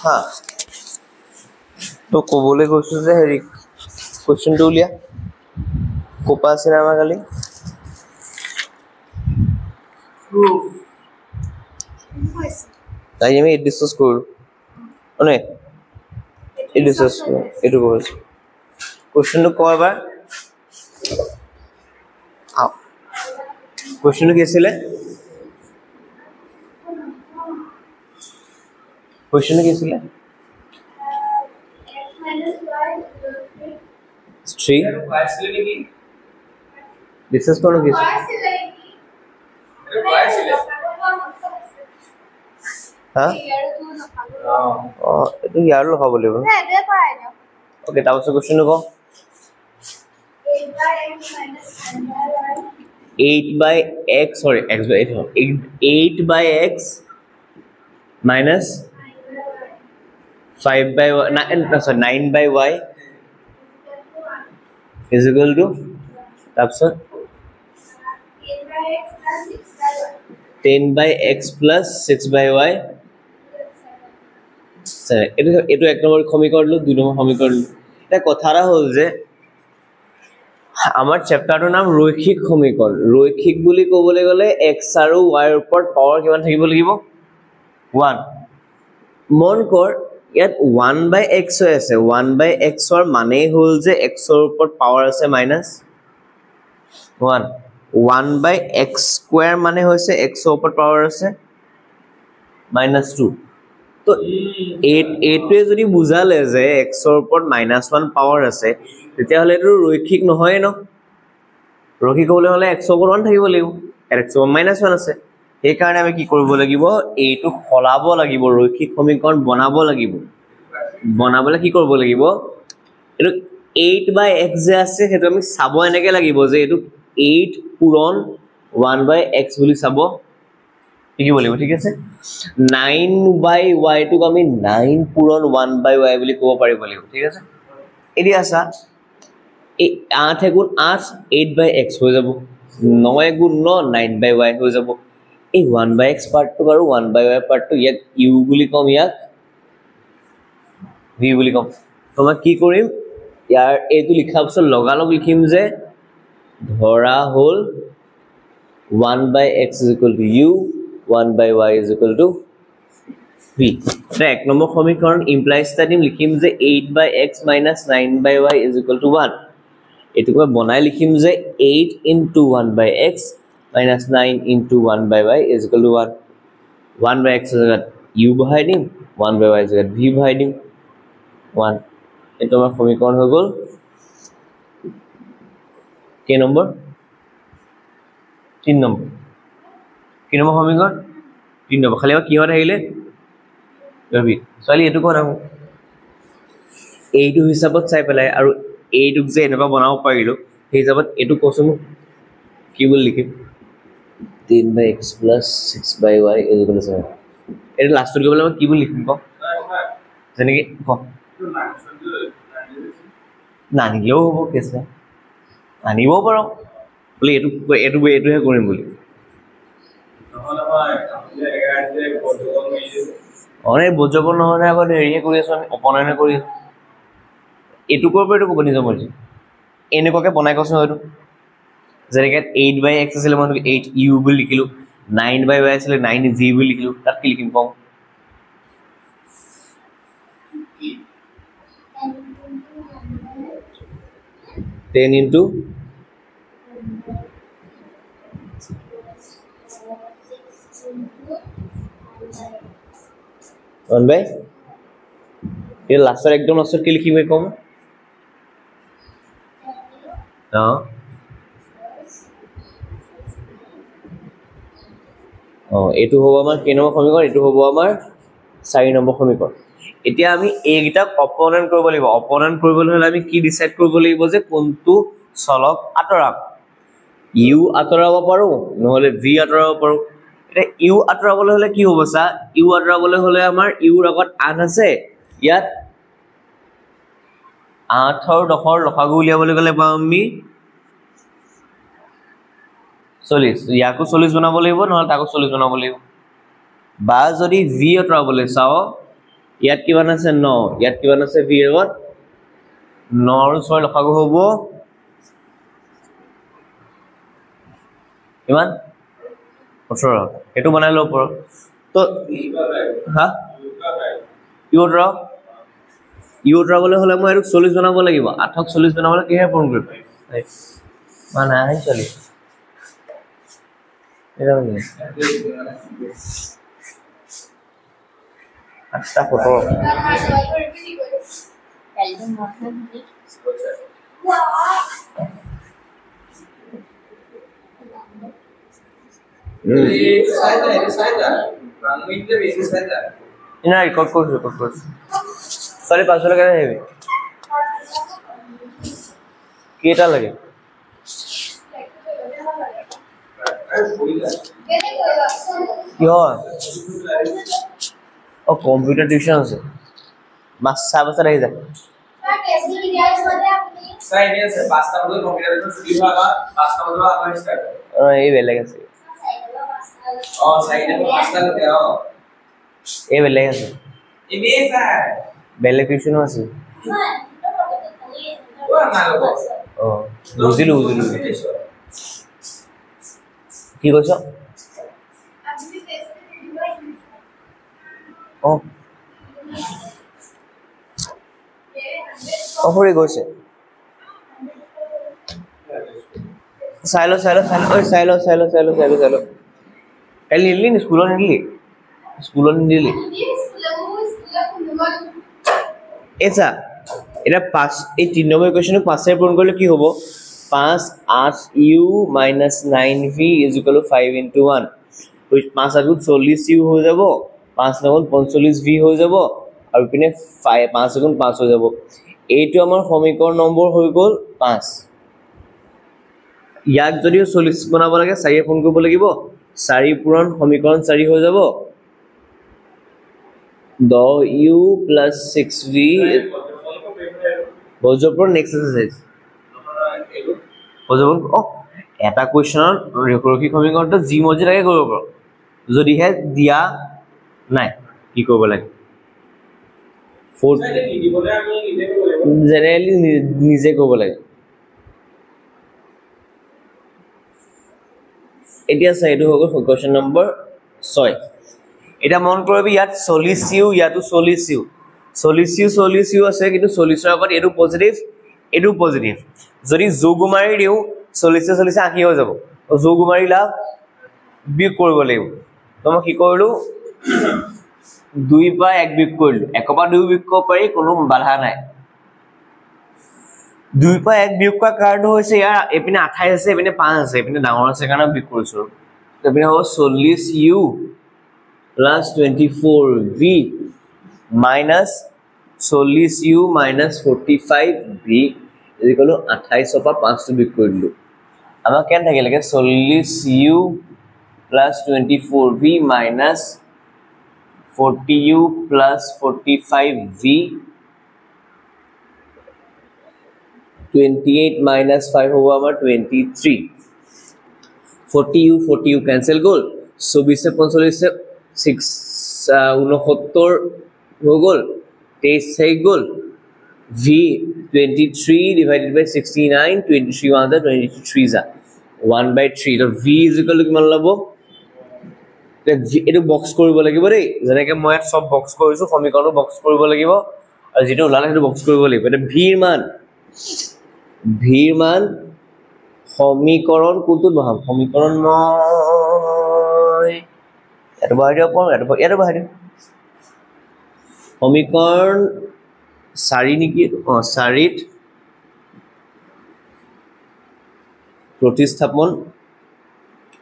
হা তো কবলে গৈছো যে হেৰি কোৱেশ্চনটো উলিয়া কোপা আছিল আমাৰ কালি তাই আমি ডিসকাস কৰো মানে এই ডিসকাস এটো কৈছো কোৱেশ্চনটো কয় এবাৰ কোৱেশ্চনটো কি আছিল কোৱেশ্চনটো কি আছিল Three. This is going to be. Huh? Oh, itu yaar lo kau boleh bro. Okay, tahu se question ko. 8 by x sorry x by 8 by x minus 5 by y, 9 by y is equal to tapsot 10 by x plus 6 by y sir eto ek number সমীকরণ লো দুই নম্বর সমীকরণ এটা কথাটা হল যে আমাৰ চ্যাপ্টাৰটোৰ নাম ৰৈখিক সমীকৰণ ৰৈখিক বুলি ক'বলৈ গলে x আৰু y ৰ ওপৰত পাৱাৰ কিমান থাকিব লাগিব 1 মন কৰ ইয়াত 1 by x হৈ আছে 1 by x ৰ মানে হল যে x ৰ ওপৰত পাৱাৰ আছে minus 1 1 by x square মানে হৈছে x ৰ ওপৰত পাৱাৰ আছে minus 2 তো 8 টোৱে যদি বুজালে যে x ৰ ওপৰত -1 পাৱাৰ আছে তেতিয়া হলে এটো ৰৈখিক নহয় ন ৰৈখিক হলে হলে x ৰ ওপৰত 1 থাকিব লাগিব x ৰ -1 আছে এই কাৰণে আমি কি কৰিব লাগিব এইটো খলাব লাগিব ৰৈখিক সমীকৰণ বনাব লাগিব বনাবলে কি কৰিব লাগিব এটো 8 by x যে আছে হেতু আমি চাব এনেকে লাগিব যে এটো 8 পূৰণ 1 by x বুলি চাব কি বলিব ঠিক আছে 9 by y টু আমি 9 পূৰণ 1 by y বুলি ক'ব পাৰিব লাগিব ঠিক আছে এদি আসা এই 8 গুণ 8 8 by x হৈ যাব 9 গুণ 9 9 by y হৈ যাব এই 1 by x পাৰ্ট টু আৰু 1 by y পাৰ্ট টু ইয়াক u বুলি কম ইয়াক v বুলি কম তোমাক কি কৰিম ইয়াৰ এইটো লিখা পিছত লগালগ লিখিম যে ধৰা হল 1 by x is equal to u 1 by y is equal to v এটা এক নম্বৰ সমীকৰণ implies that লিখিম যে 8 by x minus 9 by y is equal to 1 এটুকু বনাই লিখিম যে 8 into 1 by x minus 9 into 1 by y is equal to 1 1 by x জায়গাত u বহাই দিম 1 by y জায়গাত v বহাই দিম 1 এটো আমাৰ সমীকৰণ হৈ গল কে নম্বৰ 3 নম্বৰ কি নম্বৰ সমীকৰণ 3 নম্বৰ খালি কি হয় আহিলে ৰবি সলি এটো কোন আহো এইটো হিচাপত চাই পেলাই আৰু এইটুক যে এনেকা বনাব পাৰিলো সেই হিচাপত এটো কোচম কি বুলি লিখিম 10 by x plus 6 by y is equal to 7 এটো লাষ্টত গবলে কি বুলি লিখিম ক যেনেকে ক না নিলেও হ'ব কেছে আনিব পাৰো বলি এটোহে কৰিম বুলি অনে বুজবন নহলে আগত হেৰিয়ে কৰি আছো আমি অপনয়নে কৰি আছো এটু কৰিব এটু বনি যাব মজি এনেকুৱাকে বনাই কৈছো হয়তো যেনেকে 8 by x আছিল মানে 8 u বুলি লিখিলো 9 by y আছিল 9 g বুলি লিখিলো তাত কি লিখিম কম 10 into 1 by ये लास्टर एकदम लास्टर के लिखी मैं कौन हाँ এটু হ'ব আমাৰ কি নম্বৰ সমীকৰণ এটু হ'ব আমাৰ 4 নম্বৰ সমীকৰণ এতিয়া আমি এইগিটা অপোনেন্ট কৰিব লাগিব অপোনেন্ট কৰিবলৈ হলে আমি কি ডিসাইড কৰিব লাগিব যে কোনটো চলক আতৰাম u আতৰাব পাৰো নহলে v আতৰাব পাৰো এটা u আতৰাবলৈ হলে কি হ'ব সা u আতৰাবলৈ হলে আমাৰ u ৰ আগত 8 আছে ইয়াত 8 ৰ দখৰ লখাগু উলিয়াবলৈ গলে পাম আমি 40 ইয়াকো 40 বনাব লাগিব নহলে তাকো 40 বনাব লাগিব বা যদি v আতৰাবলৈ চাও ইয়াত কিমান আছে 9 ইয়াত কিমান আছে v এৰ 9 আৰু 6 লখাগু হ'ব কিমান 18 এটো বনাই লো পৰ তো হা ইউট্ৰা বলে হলে মই আৰু 40 বনাব লাগিব 8ক 40 বনাবলে কিহে পূৰণ কৰিম মানে আই চলি এটা মানে আচ্ছা ফটো না রেকর্ড করছ সাড়ে 500 টাকা দেবে কেটা লাগে কি হয় ও কম্পিউটার টিউশন আছে মাস 7 বছর আই যায় এই বেলেগ আছে এই বেলেগ আছে বেলেগ টিউশন আছে বুঝিলো কি কৈছ অফৰি গৈছে চাইলো কালি নিলি স্কুলত নিলি এসা এটা 5 এই 3 নম্বৰ ইকুয়েশন 5 এ পূৰণ কৰিলে কি হ'ব 5 8u - 9v = 5 * 1 which 5 আগত 40u হৈ যাব 5 লগত 45v হৈ যাব আৰু পিনে 5 গুণ 5 হৈ যাব এইটো আমাৰ সমীকৰণ নম্বৰ হৈ গল 5 ইয়াক যদি 40 বনাব লাগে 4 এ পূৰণ কৰিব লাগিব 4 পূৰণ সমীকৰণ 4 হৈ যাব 10u + 6v বজপৰ নেক্সট এক্সাৰসাইজ বজপৰ এটা কোৱেশ্চনৰ ৰেখৰক্ষিক সমীকৰণটো জি মজি লাগে কৰিব পাৰো যদি হে দিয়া নাই কি কৰিব লাগে জেনেৰেলি নিজে কৰিব লাগে এতিয়া চাই এইটো হ'ব কোৱেশ্চন নম্বৰ 6 এটা মন কৰিবি ইয়াত 40u ইয়াতো 40u আছে কিন্তু 40 ৰ আগত এটো পজিটিভ যদি যোগ মাৰি দিও 40 আহি হৈ যাব যোগ মাৰিলা বিয়োগ কৰিব লাগিব তো মই কি কৰিলো 2 পা 1 বিয়োগ কৰিলো 1 পা 2 বিয়োগ কৰিব পাৰি কোনো বাধা নাই 2 পা 1 বিয়োগ কৰা কাৰণ হৈছে ইয়াৰ এপিনে 28 আছে এপিনে 5 আছে এপিনে ডাঙৰ আছে কাৰণে বিয়োগ কৰিছো এপিনে হ'ব 40u plus 24v minus 40u minus 45v is equal to 28 per 5 to big कर लो हमें क्या था कि 40u plus 24v minus 40u plus 45v 28 minus 5 होगा हमारा 23 40u cancel गोल 24 से 45 से 69 हो गल 23 से गल v 23 divided by 69 23 1 23 जा 1/3 तो v = কিমান লব এটো বক্স কৰিব লাগিব ৰে যেনেকে মই সব বক্স কৰিছো সমীকৰণ বক্স কৰিব লাগিব আৰু যেটো ওলালে হেটো বক্স কৰিব লাগিব এটা v ৰ মান সমীকৰণ কোনটো বহাম সমীকৰণ মই এটা বাহিৰ পৰ এটা বাহিৰ সমীকৰণ 4 নেকি 4ত প্ৰতিস্থাপন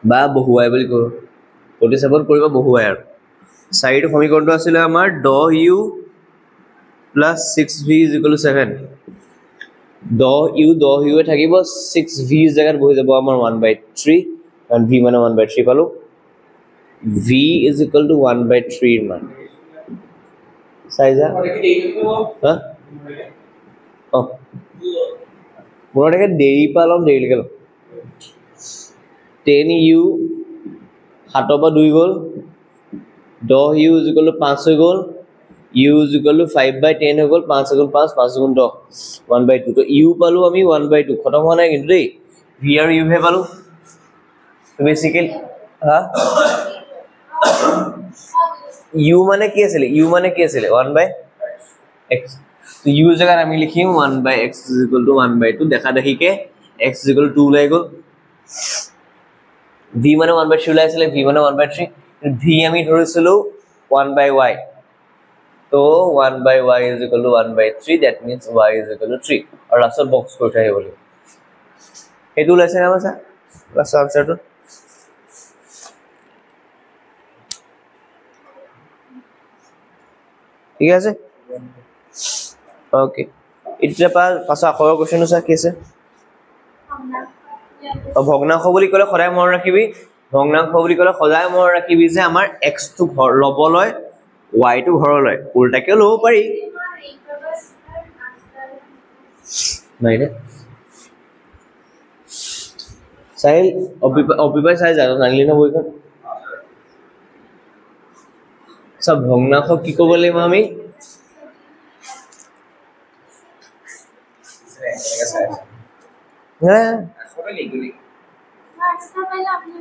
বা বহুৱাই বুলি কও প্ৰতিস্থাপন কৰিব বহুৱাই আৰু 4টো সমীকৰণটো আছিল আমাৰ 10u + 6v = 7 10u এ থাকিব 6v জায়গাত বহি যাব আমাৰ 1/3 কাৰণ v মানে 1/3 পালো v = 1/3 মান সাইজা হ্যাঁ মোর দেখে দেরি পালম দেরি গেল 10u 7 বা 2 গল 10u = 5 হৈ গল u is equal to 5/10 হৈ গল 5 * 5 5 * 10 1/2 তো u পালো আমি 1/2 খতম হোৱা নাই কিন্তু দেই v আৰু u হে পালো তো বেসিক্যালি হা u মানে কি আছিল 1/x তো u জায়গা আমি লিখিম 1/x = 1/2 দেখা দেখিকে x = 2 লৈ গল v মানে 1/3 ওলাইছিলে v মানে 1/3 v আমি ধৰিছিলো 1/y তো 1/y is equal to 1/3 that means y is equal to 3 और लास्ट बॉक्स को उठाए बोले हेतु ওলাইছে না মাসা লাস্ট আনসারটো ঠিক আছে ওকে এতিয়া পাছ আখৰৰ কোশ্চেন আছে কি আছে ভগ্নাংশ বুলি ক'লে সদায় মনত ৰাখিবি ভগ্নাংশ বুলি ক'লে সদায় মনত ৰাখিবি যে আমাৰ x টো ঘৰ লবলৈ y টো ঘৰলৈ উল্টাকে লব পাৰি নাইনে সাইল অবিপাই সাই জানো নালি না বইখন সব ভগ্নাংশ কি ক'ব লাগিব আমি হ্যাঁ আসলে লিখলি আচ্ছা ভাইলা আপনি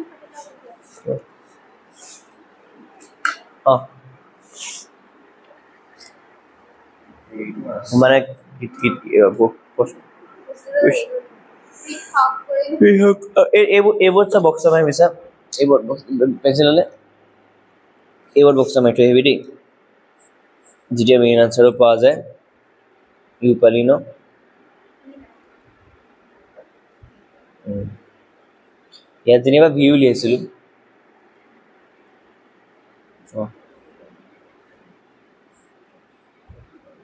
মানে এইবোর্ড সব বক্স में मिसा এইবোর্ড পেন্সিল ले এইবোর্ড বক্স में তো হেভি যেটা মেইন আনসারও পাওয়া যায় ইউ পালিনো ইয়াত যেনিবা ভিউ লিয়েছিল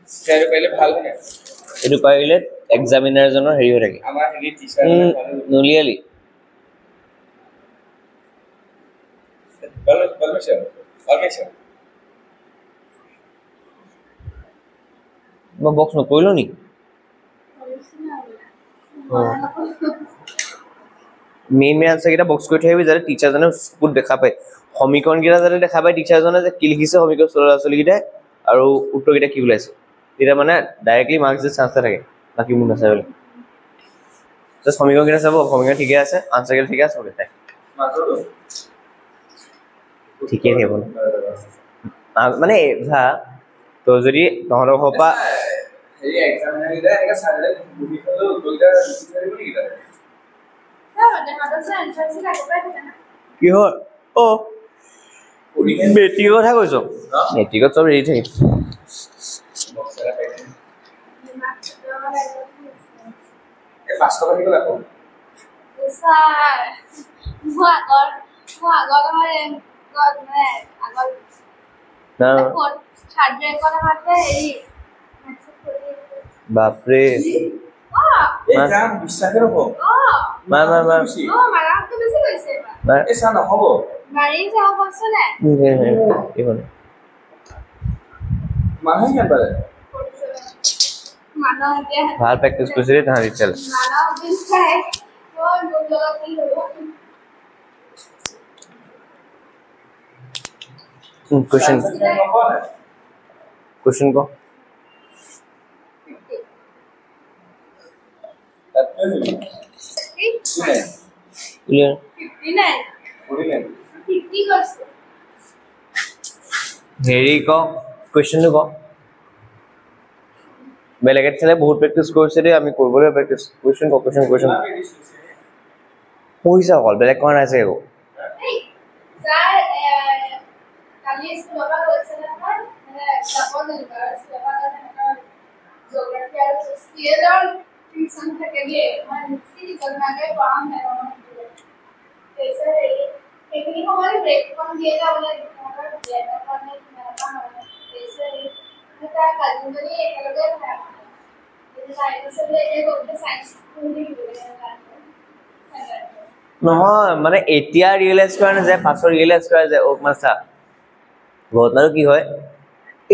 স্যার পहिले ভাল হয় এটো পাইলে এক্সামিনার জনৰ হেৰি হৈ থাকে আমাৰ হেৰি টিচাৰ নলিয়ালি বলমেশাৰ অলকেশাৰ মই বক্স নকৰিলো নি মেইন আনসাৰ কিটা বক্স কৰি থৈবি যাতে টিচাৰ জনে স্কুল দেখা পায় সমীকৰণ কিটা যাতে দেখা পায় টিচাৰ জনে যে কি লিখিছে সমীকৰণ চলি কিটা আৰু উত্তৰ কিটা কি ওলাইছে এটা মানে ডাইৰেক্টলি মার্কস যে চান্স থাকে বাকি মুন আছে বলে জাস্ট সমীকরণ কিটা চাব সমীকরণ ঠিকই আছে আনসার কিটা ঠিক আছে ওকে তাই মাত্রটো ঠিকই আছে বল মানে ভা তো যদি তহৰ হপা এই এক্সামিনার কিটা এনেকা সাইডে বুজি হলো দুইটা লিখি দিব কিটা কি হয় ও বেটিৰ কথা কৈছো মেট্ৰিকত সব ৰেডি থাকে এই 5 টকা দিলে আকৌ স্যাৰ আগৰ না থাৰ্ড ব্ৰেক কথা হাতে এই বাপ ৰে এই জাম বিশ্বাসে ৰব মাৰ ও মাৰা তো বেছি কৈছে এই সান হ'ব মাৰি যাও বছনে এইখন মাৰহে কেন পালে মানা দে ভাল প্ৰেক্টিস কৰিছে তাহাৰি চল মানা দিন চাই তো লোক লগা কি হ'ব क्वेश्चन को হেৰি ক क्वेश्चन को বেলেগে চলে বহুত প্ৰেক্টিস কৰিছে দে আমি কৰিবলৈ প্ৰেক্টিস क्वेश्चन को क्वेश्चन পইচা কল বেলেগ কোৱা নাই আছে কালি স্কুলৰ গৈছে না মানে সাপোজ জিওগ্ৰাফি আৰু সোশিয়েলৰ টিউশন থাকে দিয়ে মানে নিশ্চিত জন্মাগে পঢ়াম নাই তেছে এইখিনি সময় ব্রেক কোন দিয়ে যাবলে তোমার দিয়ে মানে কিনা হয় তেছে এটা কাজুনি একেলগে হয় এই সাইন্সলে এই গতে সাইন্স পঢ়ি দিবলে নহয় মানে এতিয়া ৰিয়েলাইজ কৰা না যায় পাছৰ ৰিয়েলাইজ কৰা যায় ও মাসা ঘটনাটো কি হয়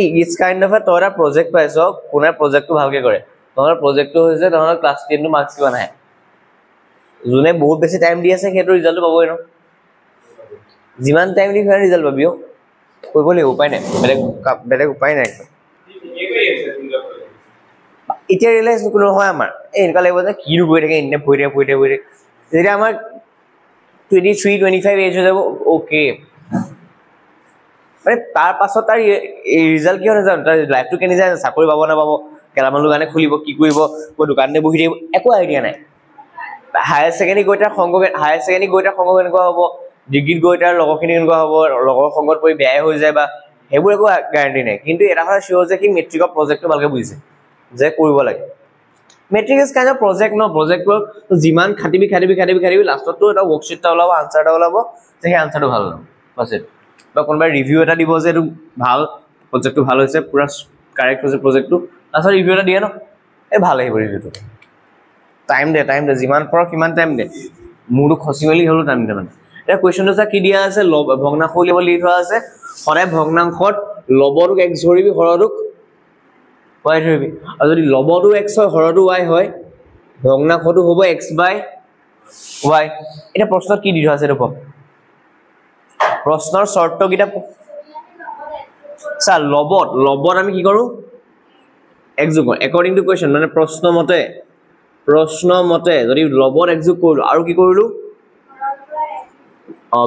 এই ইটস কাইন্ড অফ তোরা প্রজেক্ট পাইছো কোনে প্রজেক্টটো ভালকে কৰে তোৰ প্ৰজেক্টটো হৈছে তোৰ ক্লাস 10 টো মাৰ্কস কিমান আহে জুনে বহুত বেছি টাইম দি আছে হেটো ৰিজাল্ট পাবই ন যিমান টাইম দি হেটো ৰিজাল্ট পাবিও কইব লাগিব উপায় নাই বেলেগ উপায় নাই এতিয়া ৰিয়েলাইজ কোনো হয় আমাৰ এই এনেকুৱা লাগিব যে কি গৈ থাকে এনে পৰি থাকে যেতিয়া আমাৰ 23 25 এজ হৈ যাব ওকে মানে তাৰ পাছত তাৰ ৰিজাল্ট কি হয় জানো তাৰ লাইফটো কেনে যায় চাকৰি পাব না পাব কেলামানৰ দোকানে খুলিব কি কৰিব কো দোকানতে বহি থাকিব একো আইডিয়া নাই হায়াৰ সেকেন্ডাৰী গৈ তাৰ সংগ কেনেকুৱা হ'ব ডিগ্ৰীত গৈ তাৰ লগৰখিনি কেনেকুৱা হ'ব লগৰ সংগত পৰি বেয়াই হৈ যায় বা সেইবোৰ একো গ্যাৰান্টি নাই কিন্তু এটা কথা শিওৰ যে কি মেট্ৰিকৰ প্ৰজেক্টটো ভালকে বুজিছে যে কৰিব লাগে metric is kind of project ন প্ৰজেক্টৰ যিমান খাটিবি লাষ্টতটো এটা ওয়াৰ্কশিট এটা ওলাব আনসাৰ এটা ওলাব যে সেই আনসাৰটো ভাল হ'ব বাস বা কোনোবা ৰিভিউ এটা দিব যে এইটো ভাল প্ৰজেক্টটো ভাল হৈছে পুৰা কাৰেক্ট হৈছে প্ৰজেক্টটো লাষ্টত ৰিভিউ এটা দিয়ে ন এই ভাল আহিব ৰিভিউটো টাইম দে যিমান পৰ কিমান টাইম দে মুডু খসি মেলি হলো টাইম দে মানে এটা কোৱেশ্চনটো চা কি দিয়া আছে ভগ্নাংশ উলিয়াব লিখি থোৱা আছে সদায় ভগ্নাংশত লবটোক x ধৰিবি হৰটোক y ধৰিবি আৰু যদি লবটো x হয় হৰটো y হয় ভগ্নাংশটো হ'ব x by y এটা প্ৰশ্ন কি দি থোৱা আছে দেখো প্ৰশ্নৰ শৰ্ত কিটা চা লবত আমি কি কৰো x যোগ according to question মানে প্ৰশ্ন মতে যদি লবত x যোগ কৰিলো আৰু কি কৰিলো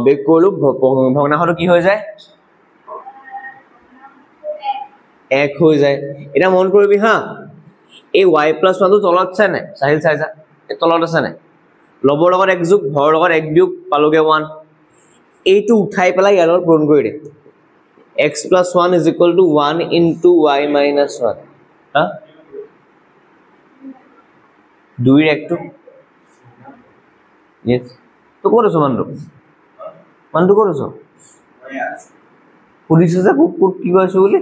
বেক কৰিলো ভগ্নাংশটো কি হৈ যায় 1 হৈ যায় এটা মন কৰিবি হা এই y + 1 টো তলত আছে নাই সাহিল চাইছা এই তলত আছে নাই লবৰ লগত x যোগ ভৰ লগত x বিয়োগ পালোগে 1 এইটো উঠাই পেলাই ইয়াৰ লগত পূৰণ কৰি দে x + 1 = 1 * y - 1 হা 2 ৰ একটো yes তো ক'ত আছে মানটো ক'ত আছে পুলিশ আছে কোট কি কৈছে বুলি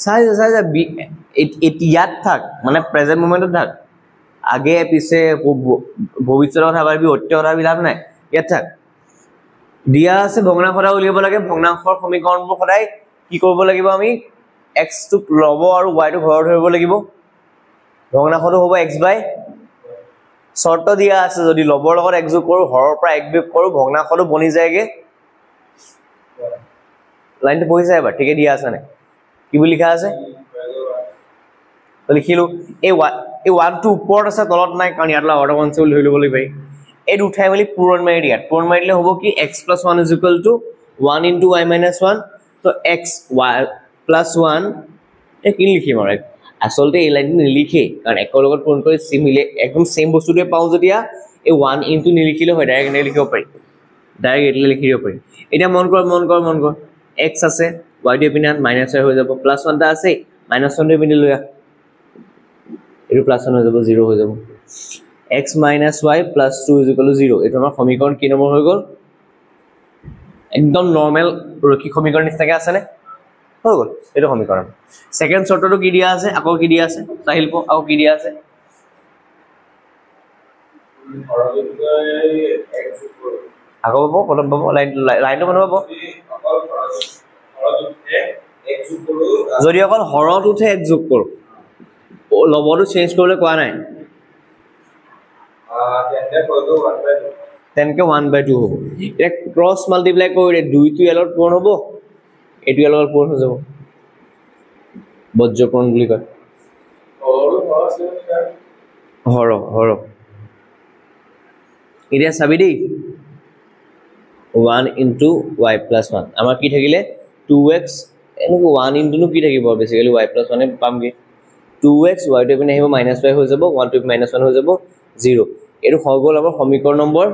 চাই ইয়াত থাক মানে প্ৰেজেন্ট মোমেন্টত থাক আগে পিছে ভৱিষ্যতৰ কথা ভাবি অতীতৰ কথা বিলাক নাই ইয়াত থাক দিয়া আছে ভগ্নাংশটা উলিয়াব লাগে ভগ্নাংশৰ সমীকৰণবোৰ সদায় কি কৰিব লাগিব আমি x টো লব আৰু y টো ঘৰত ধৰিব লাগিব ভগ্নাংশটো হ'ব x by শৰ্ত দিয়া আছে যদি লবৰ লগত x যোগ কৰো হৰৰ পৰা x বিয়োগ কৰো ভগ্নাংশটো বনি যায়গে লাইনটো পঢ়ি যায় এবাৰ ঠিকে দিয়া আছে নাই কি বুলি লিখা আছে লিখিলো এই 1 টো ওপৰত আছে তলত নাই কাৰণ ইয়াত অৰ্ডাৰ কনসেপ্ট লৈ ল'ব লাগিব এই উঠাই মেলি পূৰণ মাৰি দিলে হ'ব কি x + 1 = 1 * y - 1 তো x y + 1 এ কি লিখিম আৰু আসলতে এই লাইনটো নিলিখে কাৰণ একৰ লগত পূৰণ কৰি সিমিলে একদম সেম বস্তুটোৱে পাও যেতিয়া এই 1 * নিলিখিলে হয় ডাইৰেক্ট এনেকৈ লিখিব পাৰি ডাইৰেক্ট এটলে লিখি দিব পাৰি এটা মন কৰ x আছে y টো পিনে -y হৈ যাব +1 টা আছে -1 টো পিনে লৈ এটো +1 হৈ যাব 0 হৈ যাব x - y + 2 = 0 এটো আমাৰ সমীকৰণ কি নম্বৰ হৈ গল একদম নরমাল রৈখিক সমীকরণ নিচিনাকে আছে নে হৈ গল এটো সমীকরণ সেকেন্ড শর্তটো কি দিয়া আছে আকৌ কি দিয়া আছে সাহিল পো আকৌ কি দিয়া আছে আকৌ পাবো প্ৰথম পাবো লাইনটো বনাব যদি অকল হৰত উঠে এক যোগ কৰো লবটো চেঞ্জ কৰিলে কোৱা নাই তেনকে 1/2 হ'ব এটা ক্ৰস মাল্টিপ্লাই কৰিলে 2 টো এলত পূৰণ হ'ব এটো এলত পূৰণ হৈ যাব বজ্ৰপূৰণ বুলি কয় হৰ এতিয়া চাবি দেই 1 * y + 1 আমাৰ কি থাকিলে 2x এনেকৈ 1 * নো কি থাকিব বেসিক্যালি y + 1 এ পামগে 2x y টো পিনে আহিব -y হৈ যাব 1 টো -1 হৈ যাব 0 এটো হৈ গল আমাৰ সমীকৰণ নম্বৰ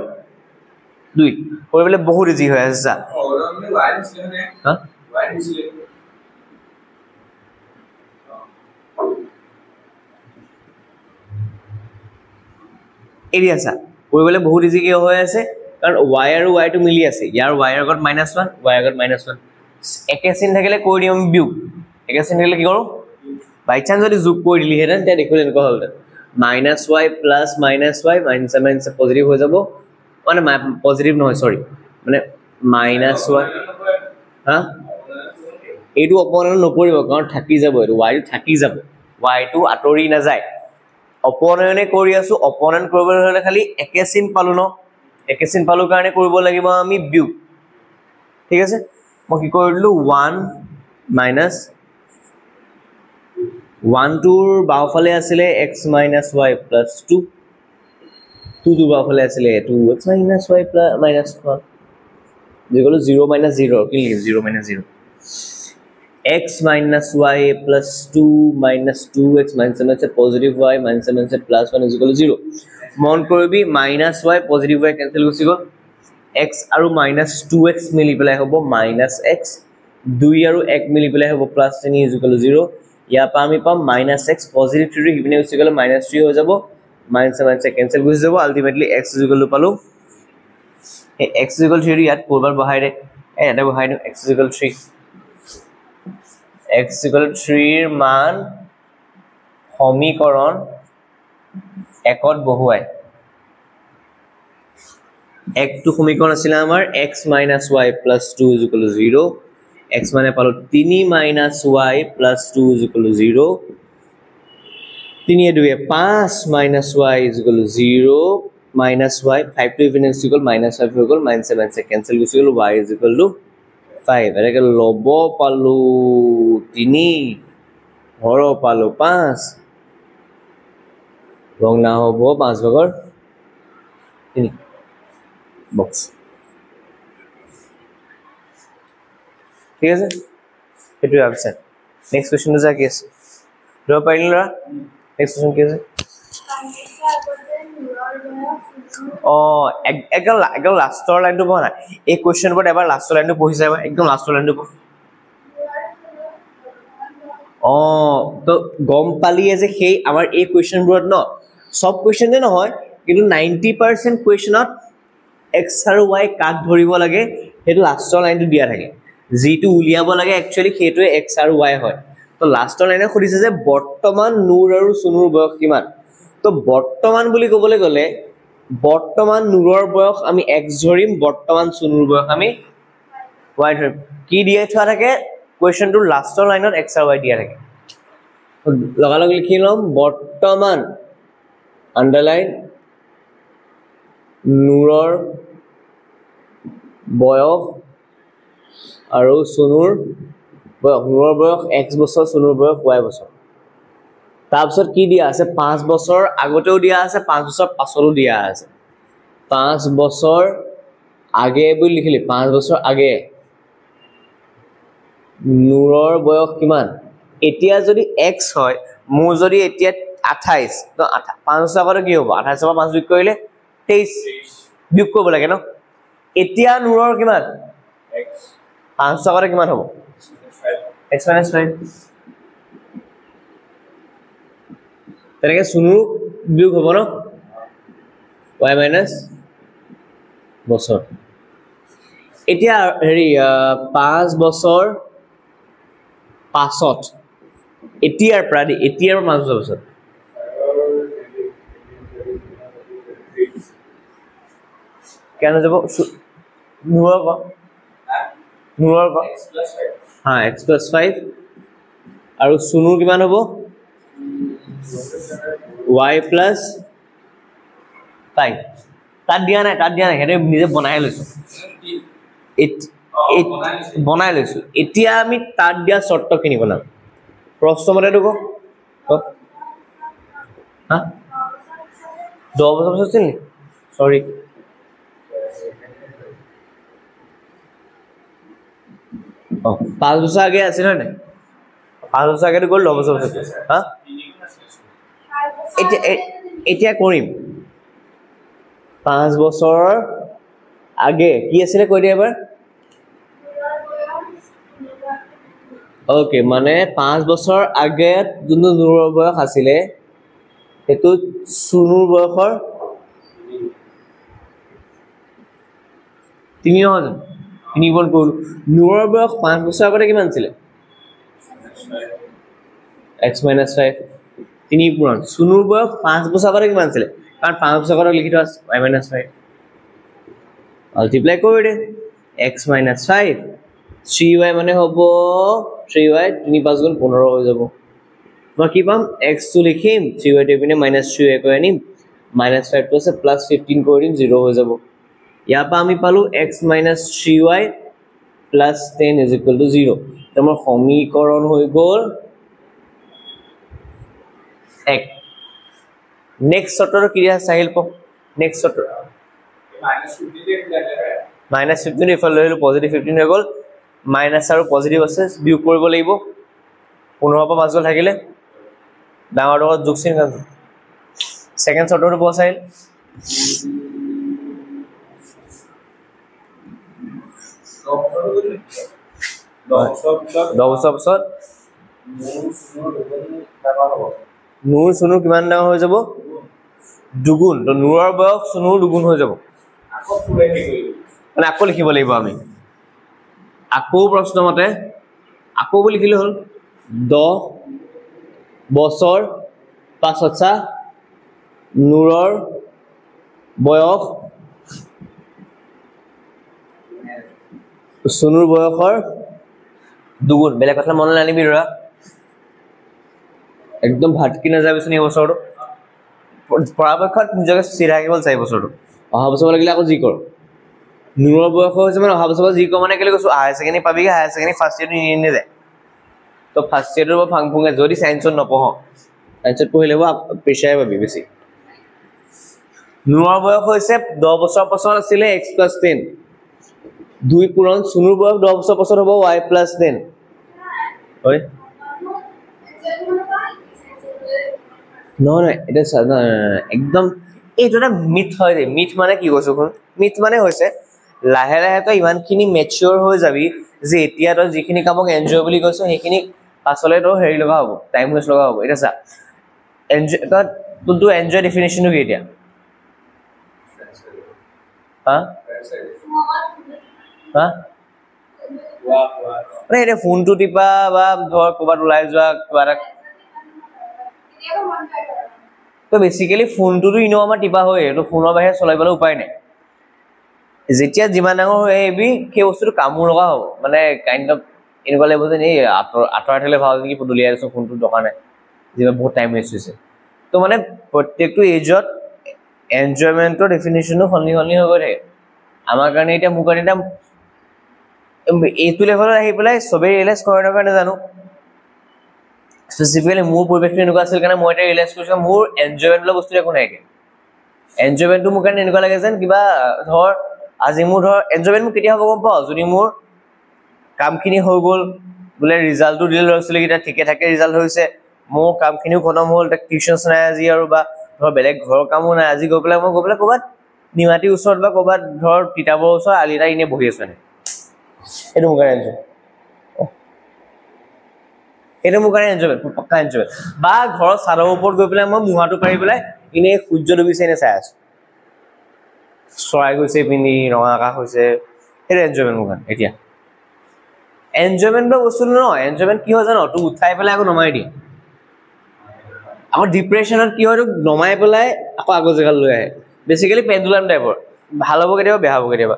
2 কৰিবলে বহুত ইজি হৈ আছে যা এৰিয়া চা কৰিবলে বহুত ইজি কি হৈ আছে কাৰণ y আৰু y টো মিলি আছে ইয়াৰ y আগত -1 y আগত -1 একে চিন থাকিলে কৈ দিম বিয়োগ একে চিন থাকিলে কি কৰো বাই চান্স যদি যোগ কৰি দিলি হেতেন তে দেখো এনেকুৱা হ'ল -y - y পজিটিভ হৈ যাব মানে পজিটিভ নহয় সৰি মানে -y হা এইটো অপোনেন্ট নপৰিব কাৰণ থাকি যাব এইটো y টো থাকি যাব y টো আতৰি না যায় অপোনেন্টে কৰি আছো অপোনেন্ট কৰিবলৈ হলে খালি একে চিন পালো ন একে চিন পালো কাৰণে কৰিব লাগিব আমি বিয়োগ ঠিক আছে মই কি কৰিলো 1 minus 1 tour বাওফালে আছিলে x minus y plus 2 2 tour বাওফালে আছিলে 2x minus y plus minus 1 যেগুলো 0 minus 0 কি লিখিম 0 minus 0 x minus y plus 2 minus 2x minus positive y minus plus 1 is equal to 0 মন কৰিবি minus y positive y cancel গুছি গল x আৰু minus 2x মিলি পেলাই হ'ব minus x 2 আৰু 1 মিলি পেলাই হ'ব plus 3 is equal to 0 ইয়া পা আমি পাম minus x positive 3 গিভিনে গুছি গলে minus 3 হৈ যাব minus cancel গুছি যাব ultimately x is equal to পালো x is equal to 3 ইয়াত পূৰ্বৰ বহাই দে এটা বহাই দিও x is equal to 3 x is equal to 3 এর মান সমীকরণ একত বহুৱাই এক টু সমীকৰণ আছিল আমাৰ x minus y plus 2 is equal to 0 x মানে পালো 3 minus y plus 2 is equal to 0 3 A 2 A 5 minus y is equal to 0 minus y 5 to even is equal minus 5 equal minus 7 se cancel গুছি গল y is equal to 5 এটাকে লব পালো 3 হৰ পালো 5 ৰং না হবো 5 ভাগৰ 3 বক্স ঠিক আছে এটো আছে নেক্সট কোশ্চেন যা কি আছে ৰ পাৰিলা নেক্সট কোশ্চেন কি আছে একদম লাষ্টৰ লাইনটো পঢ়া নাই এই কোশ্চেন বোৰ্ড এবাৰ লাষ্টৰ লাইনটো পঢ়ি যাবা একদম লাষ্টৰ লাইনটো পঢ় তো গম পালি যে সেই আমাৰ এই কোশ্চেন বোৰ্ড ন সব কোশ্চেনে নহয় কিন্তু 90% কোশ্চেনত x আৰু y কাক ধৰিব লাগে হেতু লাষ্টৰ লাইনটো দিয়া থাকে জিটো উলিয়াব লাগে একচুয়ালি হেতুৱে x আৰু y হয় তো লাষ্টৰ লাইনে খুদিছে যে বৰ্তমান নূৰ আৰু সুনুৰ বয়স কিমান তো বৰ্তমান বুলি ক'বলৈ গলে বৰ্তমান নূৰৰ বয়স আমি x ধৰিম বৰ্তমান সুনুৰ বয়স আমি y ধৰিম কি দিয়া থোৱা থাকে কোৱেশ্চনটোৰ লাষ্টৰ লাইনত x আৰু y দিয়া থাকে লগালগ লিখি লম বৰ্তমান আন্ডাৰলাইন নূৰৰ বয়স আৰু সুনুৰ বয়স নূৰৰ বয়স x বছৰ সুনুৰ বয়স y বছৰ তাৰপিছত কি দিয়া আছে 5 বছৰ আগতেও দিয়া আছে 5 বছৰ পাছতো দিয়া আছে 5 বছৰ আগে বুলি লিখিলি 5 বছৰ আগে নূৰৰ বয়স কিমান এতিয়া যদি x হয় মু যদি এতিয়া 28 তো 5 বছৰ আগতে কি হ'ব 28 পৰা 5 যোগ কৰিলে 23 যোগ কৰিব লাগে ন এতিয়া নূৰৰ কিমান x 5 বছৰ আগতে কিমান হ'ব x - 5 তেনেকে সুনু বিয়োগ হ'ব ন y - বছৰ এতিয়া হেৰি 5 বছৰ পাছত এতিয়াৰ পৰা এতিয়াৰ 5 বছৰ কেন যাব নূৰৰ হা x + 5 আৰু সুনুৰ কিমান হ'ব y + 5 তাত দিয়া নাই হেতে নিজে বনাই লৈছো বনাই লৈছো এতিয়া আমি তাত দিয়া শর্তখিনি বনাম প্ৰশ্নমতে দুক হা 10 বছৰ আছিল নি সৰি 5 বছৰ আগে আছিল না 5 বছৰ আগে গল 10 বছৰ হা এতিয়া কৰিম 5 বছৰ আগে কি আছিল কৈ দিয়া এবাৰ ওকে মানে 5 বছৰ আগে যোনটো নূৰৰ বয়স আছিল হেতু সুনুৰ বয়সৰ 3 হল 3 বল কল নূৰৰ বয়স 5 বছৰ আগতে কিমান ছিল x - 5 3 পূৰণ সুনুৰ বয়স 5 বছৰ আগতে কিমান ছিল কাৰণ 5 বছৰ আগতে লিখি থোৱা y - 5 মাল্টিপ্লাই কৰি দে x - 5 3y মানে হ'ব 3y 3 5 গুণ 15 হৈ যাব মই কি পাম x টু লিখিম 3y তে পিনে -3y কৰি আনিম -5 টু আছে +15 কৰি দিম 0 হৈ যাব ইয়াৰ পা আমি পালো x - 3y plus 10 is equal to 0 তোমাৰ সমীকৰণ হৈ গল 1 নেক্সট চৰ্তৰ কি আছে আহিল প নেক্সট চৰ্তৰ -15 ইফালে লৈ পজিটিভ 15 হৈ গল মাইনাস আৰু পজিটিভ আছে বিয়োগ কৰিব লাগিব 15 পৰা 5 গল থাকিলে ডাঙৰ লগত যোগ চিন কাম সেকেন্ড চৰ্তৰটো বস আহিল দবছৰ নূৰ সুনুৰ কিমান ডাঙৰ হৈ যাব দুগুণ তো নূৰৰ বয়স সুনুৰ দুগুণ হৈ যাব মানে আকৌ লিখিব লাগিব আমি আকৌ প্ৰশ্ন মতে আকৌ লিখিলে হল 10 বছৰ পাছত নূৰৰ বয়স সুনুৰ বয়সৰ দুগুণ বেলেগ কথা মন নানিবি ৰা একদম ভাটকি না যাবিচোন এই বছৰটো পৰাপক্ষত নিজকে চিৰা কেৱল চাই বছৰটো অহা বছৰ লাগিলে আকৌ জি কৰ নূৰৰ বয়স হৈছে মানে অহা বছৰ জি কৰ মানে কেলে কৈছো হায়াৰ সেকেন্ডাৰী পাবিগে হায়াৰ সেকেন্ডাৰী ফাৰ্ষ্ট ইয়াৰ নিনে যায় তো ফাৰ্ষ্ট ইয়াৰৰ ফাং ফুঙে যদি সায়েন্সত নপঢ় সায়েন্সত পঢ়িলে প্ৰেছাৰ পাবি বেছি নূৰৰ বয়স হৈছে 10 বছৰ পাছত আছিল x + 10 দুই পূৰণ সুনুৰ বয়স 10 বছৰ পাছত হ'ব y + 10 হয় নহয় এটা একদম এইটোটা মিথ হয় দে মিথ মানে কি কৈছো কোন মিথ মানে হৈছে লাহে লাহে তো ইমানখিনি ম্যাচিউৰ হৈ যাবি যে এতিয়া তো যিখিনি কামক এনজয় বুলি কৈছো সেইখিনি পাছলে তো হেৰি লগা হ'ব টাইম ওয়েস্ট লগা হ'ব এটা চা এনজয় তো এনজয় ডেফিনিশন কি এতিয়া হা হা মানে এটা ফোনটো টিপা বা ধৰ ক'বাত ওলাই যোৱা কিবা তো বেসিক্যালি ফোনটোটো ইনো আমাৰ টিপা হয় তো ফোনৰ বাহিৰে চলাইবলৈ উপায় নাই যেতিয়া যিমান ডাঙৰ হৈ আহিবি সেই বস্তুটো কামো লগা হ'ব মানে কাইন্ড অফ এনেকুৱা লাগিব যে এই আঁতৰাই থলে ভাল নেকি পদুলিয়াই আছো ফোনটো দৰকাৰ নাই যিবা বহুত টাইম ৱেষ্ট হৈছে তো মানে প্ৰত্যেকটো এজত এনজয়মেন্টৰ ডেফিনিশনো সলনি হৈ গৈ থাকে আমাৰ কাৰণে এটা মোৰ কাৰণে এটা এইটো লেভেলত আহি পেলাই সবে ৰিয়েলাইজ কৰে না কাৰণে জানো স্পেসিফিক্যালি মোৰ পৰিৱেশটো এনেকুৱা আছিল কাৰণে মই এটা ৰিয়েলাইজ কৰিছো মোৰ এনজয়মেন্ট ল বস্তু একো নাই কি এনজয়মেন্টটো মোৰ কাৰণে এনেকুৱা লাগে যেন কিবা ধৰ আজি মোৰ ধৰ এনজয়মেন্ট মোক কেতিয়া হ'ব গম পাও যদি মোৰ কামখিনি হৈ গল বলে ৰিজাল্টটো দিলে লছলে কিটা ঠিকে থাকে ৰিজাল্ট হৈছে মোৰ কামখিনিও খতম হ'ল তা টিউচনছ নাই আজি আৰু বা ধৰ বেলেগ ঘৰৰ কামো নাই আজি গৈ পেলাই ক'বাত নিমাটি ওচৰত বা ক'বাত ধৰ কিতাবৰ ওচৰত আলিটা ইনে বহি আছে নে এটো মোৰ কাৰণে এনজয় এটা মোৰ কাৰণে এনজয় পক্কা এনজয় বা ঘৰৰ চাৰৰ ওপৰত গৈ পেলাই মই মুহাটো পাৰি পেলাই ইনে সূৰ্য ডুবিছে নে চাই আছো চৰাই গৈছে পিনি ৰঙা আকাশ হৈছে এটা এনজয়মেন্ট মোৰ কাৰণে এতিয়া এনজয়মেন্ট বা বস্তু ন এনজয়মেন্ট কি হয় জানো তো উঠাই পেলাই আকৌ নমাই দিয়ে আমাৰ ডিপ্ৰেছনত কি হয় তো নমাই পেলাই আকৌ আগৰ জেগাত লৈ আহে বেসিক্যালি পেন্ডুলাম টাইপৰ ভাল হ'ব কেতিয়াবা বেয়া হ'ব কেতিয়াবা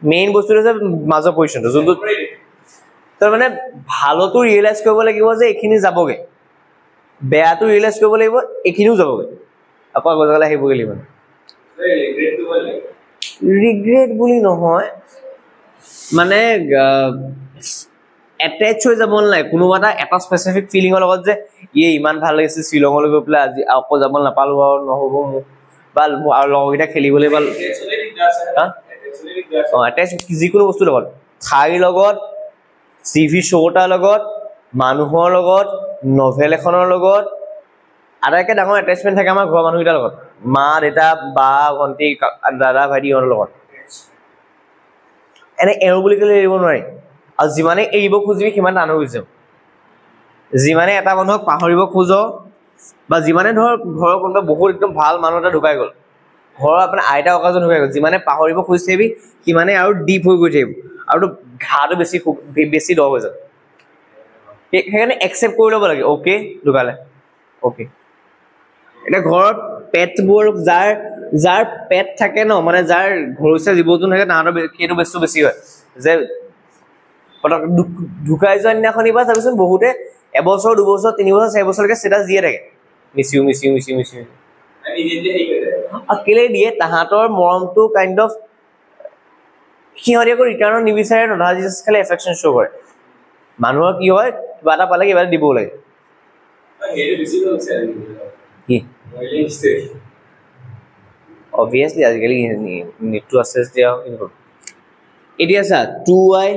মেইন বস্তুটো যে মাজৰ পজিশনটো যোনটো তাৰ মানে ভালটো ৰিয়েলাইজ কৰিব লাগিব যে এখিনি যাবগে বেয়াটো ৰিয়েলাইজ কৰিব লাগিব এখিনিও যাবগে আকৌ আগৰ জেগালৈ আহিবগে লাগিব ৰিগ্ৰেট বুলি নহয় মানে এটাচ হৈ যাব নাই কোনোবা এটা স্পেসিফিক ফিলিংৰ লগত যে ইয়ে ইমান ভাল লাগিছে শ্ৰীলংলৈ গৈ পেলাই আজি আকৌ যাব নাপালো আৰু নহব মোক বা আৰু লগৰকেইটা খেলিবলৈ বা এটাচ যিকোনো বস্তুৰ লগত ঠাইৰ লগত সিভি শোটাৰ লগত মানুহৰ লগত নভেল এখনৰ লগত আটাইকে ডাঙৰ এটাচমেন্ট থাকে আমাৰ ঘৰৰ মানুহকেইটাৰ লগত মা দেউতা বা ভন্টি দাদা ভাইটিৰ লগত এনে এৰো বুলি ক'লে এৰিব নোৱাৰি আৰু যিমানে এৰিব খুজিবি সিমান টান হৈ যাব যিমানে এটা মানুহক পাহৰিব খোজো বা যিমানে ধৰ ঘৰৰ কোনোবা বহুত একদম ভাল মানুহ এটা ঢুকাই গ'ল ঘৰৰ আপোনাৰ আইতা অকাজন ঢুকাই গ'ল যিমানে পাহৰিব খুজিবি সিমানে আৰু ডিপ হৈ গৈ থাকিব আৰু ঘাটো বেছি দ হৈ যাব সেইকাৰণে একচেপ্ট কৰি ল'ব লাগে ওকে ঢুকালে ওকে এটা ঘৰত পেটবোৰ যাৰ পেট থাকে ন মানে যাৰ ঘৰচীয়া জীৱ-জন্তু থাকে তাহাঁতৰ সেইটো বেছি হয় যে ঢুকাই যোৱা দিনাখনি বা চাবিচোন বহুতে এবছৰ 2 বছৰ 3 বছৰ 4 বছৰলৈকে ষ্টেটাছ দিয়ে থাকে মিছিউ কেলে দিয়ে তাহাঁতৰ মৰমটো কাইন্ড অফ সিহঁতে আকৌ ৰিটাৰ্ণত নিবিচাৰে নধা জাষ্ট খালি এফেকশ্যন শ্ব' কৰে মানুহৰ কি হয় কিবা এটা পালে কিবা এটা দিব লাগে কি অবভিয়াছলি আজিকালি নেটটো আছে যেতিয়া এতিয়া চা 2y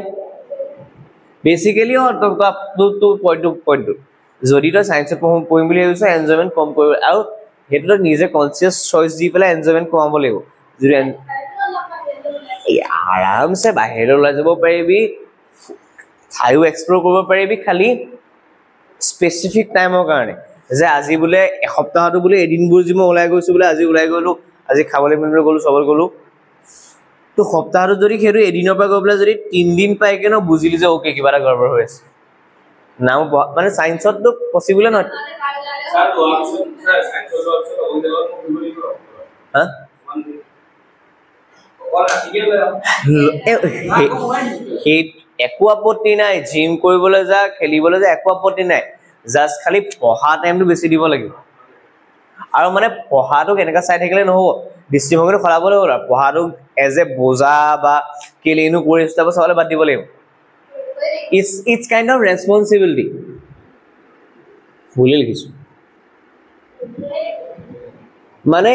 বেসিক্যালি তোৰ পইণ্টটো যদি তই সায়েন্সত পঢ়িম বুলি ভাবিছ এনজয়মেন্ট কম কৰিব আৰু হেতুটো নিজে কনসিয়াস চইচ দি পেলাই এনজয়মেন্ট কমাব লাগিব যদি আৰামছে বাহিৰলৈ ওলাই যাব পাৰিবি ঠাইও এক্সপ্লোৰ কৰিব পাৰিবি খালি স্পেসিফিক টাইমৰ কাৰণে যে আজি বোলে এসপ্তাহটো বোলে এদিনবোৰ যি মই ওলাই গৈছো বোলে আজি ওলাই গলো আজি খাবলৈ মেলিবলৈ গলো সবল গলো তো সপ্তাহটো যদি হেতু এদিনৰ পৰা গৈ পেলাই যদি 3 দিন পাই কেন বুজিলি যে ওকে কিবা এটা গড়বড় হৈ আছে নাও মানে সায়েন্সত তো পসিবল নহয় স্যার তো স্যার সায়েন্সত ওই দেওয়ার মধ্যে দিব হ্যাঁ একো আপত্তি নাই জিম কৰিবলৈ যা খেলিবলৈ যা একো আপত্তি নাই জাস্ট খালি পঢ়া টাইমটো বেছি দিব লাগিব আৰু মানে পঢ়াটো কেনেকা চাই থাকিলে নহব দৃষ্টিভংগীটো খলাবলৈ হ'ল পঢ়াটো এজ এ বোজা বা কেলেনো কৰিছ তাব সবলে বাদ দিব লাগিব it's kind of responsibility ভুলি লিখিছো মানে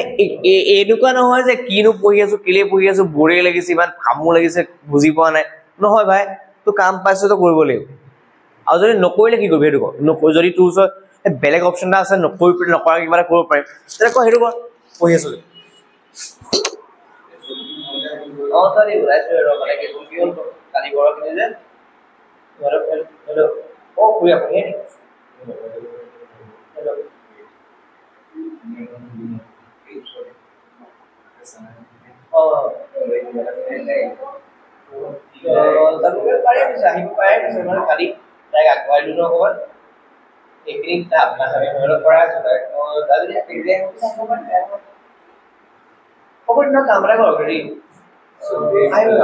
এনেকুৱা নহয় যে কিনো পঢ়ি আছো কিলে পঢ়ি আছো বৰে লাগিছে ইমান কামো লাগিছে বুজি পোৱা নাই নহয় ভাই তো কাম পাইছো তো কৰিব লাগিব আৰু যদি নকৰিলে কি কৰিবি হেতু নকৰি যদি তোৰ বেলেগ অপচন এটা আছে নকৰি নকৰা কিবা এটা কৰিব পাৰিম তেনে কই হেতু কৰ পঢ়ি আছো সৰি ওলাইছো আৰু মানে কি হ'ল কালি ঘৰ কিনে যে হেল্ল ও পুয়া পুয়া হেল্ল তাকে পারে আহিব পারে মানে খালি তাই আগবাই দিলো হল একদিন আপনার হলো করা আছে তাহলে এক্সাম হবে ওপর না ক্যামেরা করো ready I will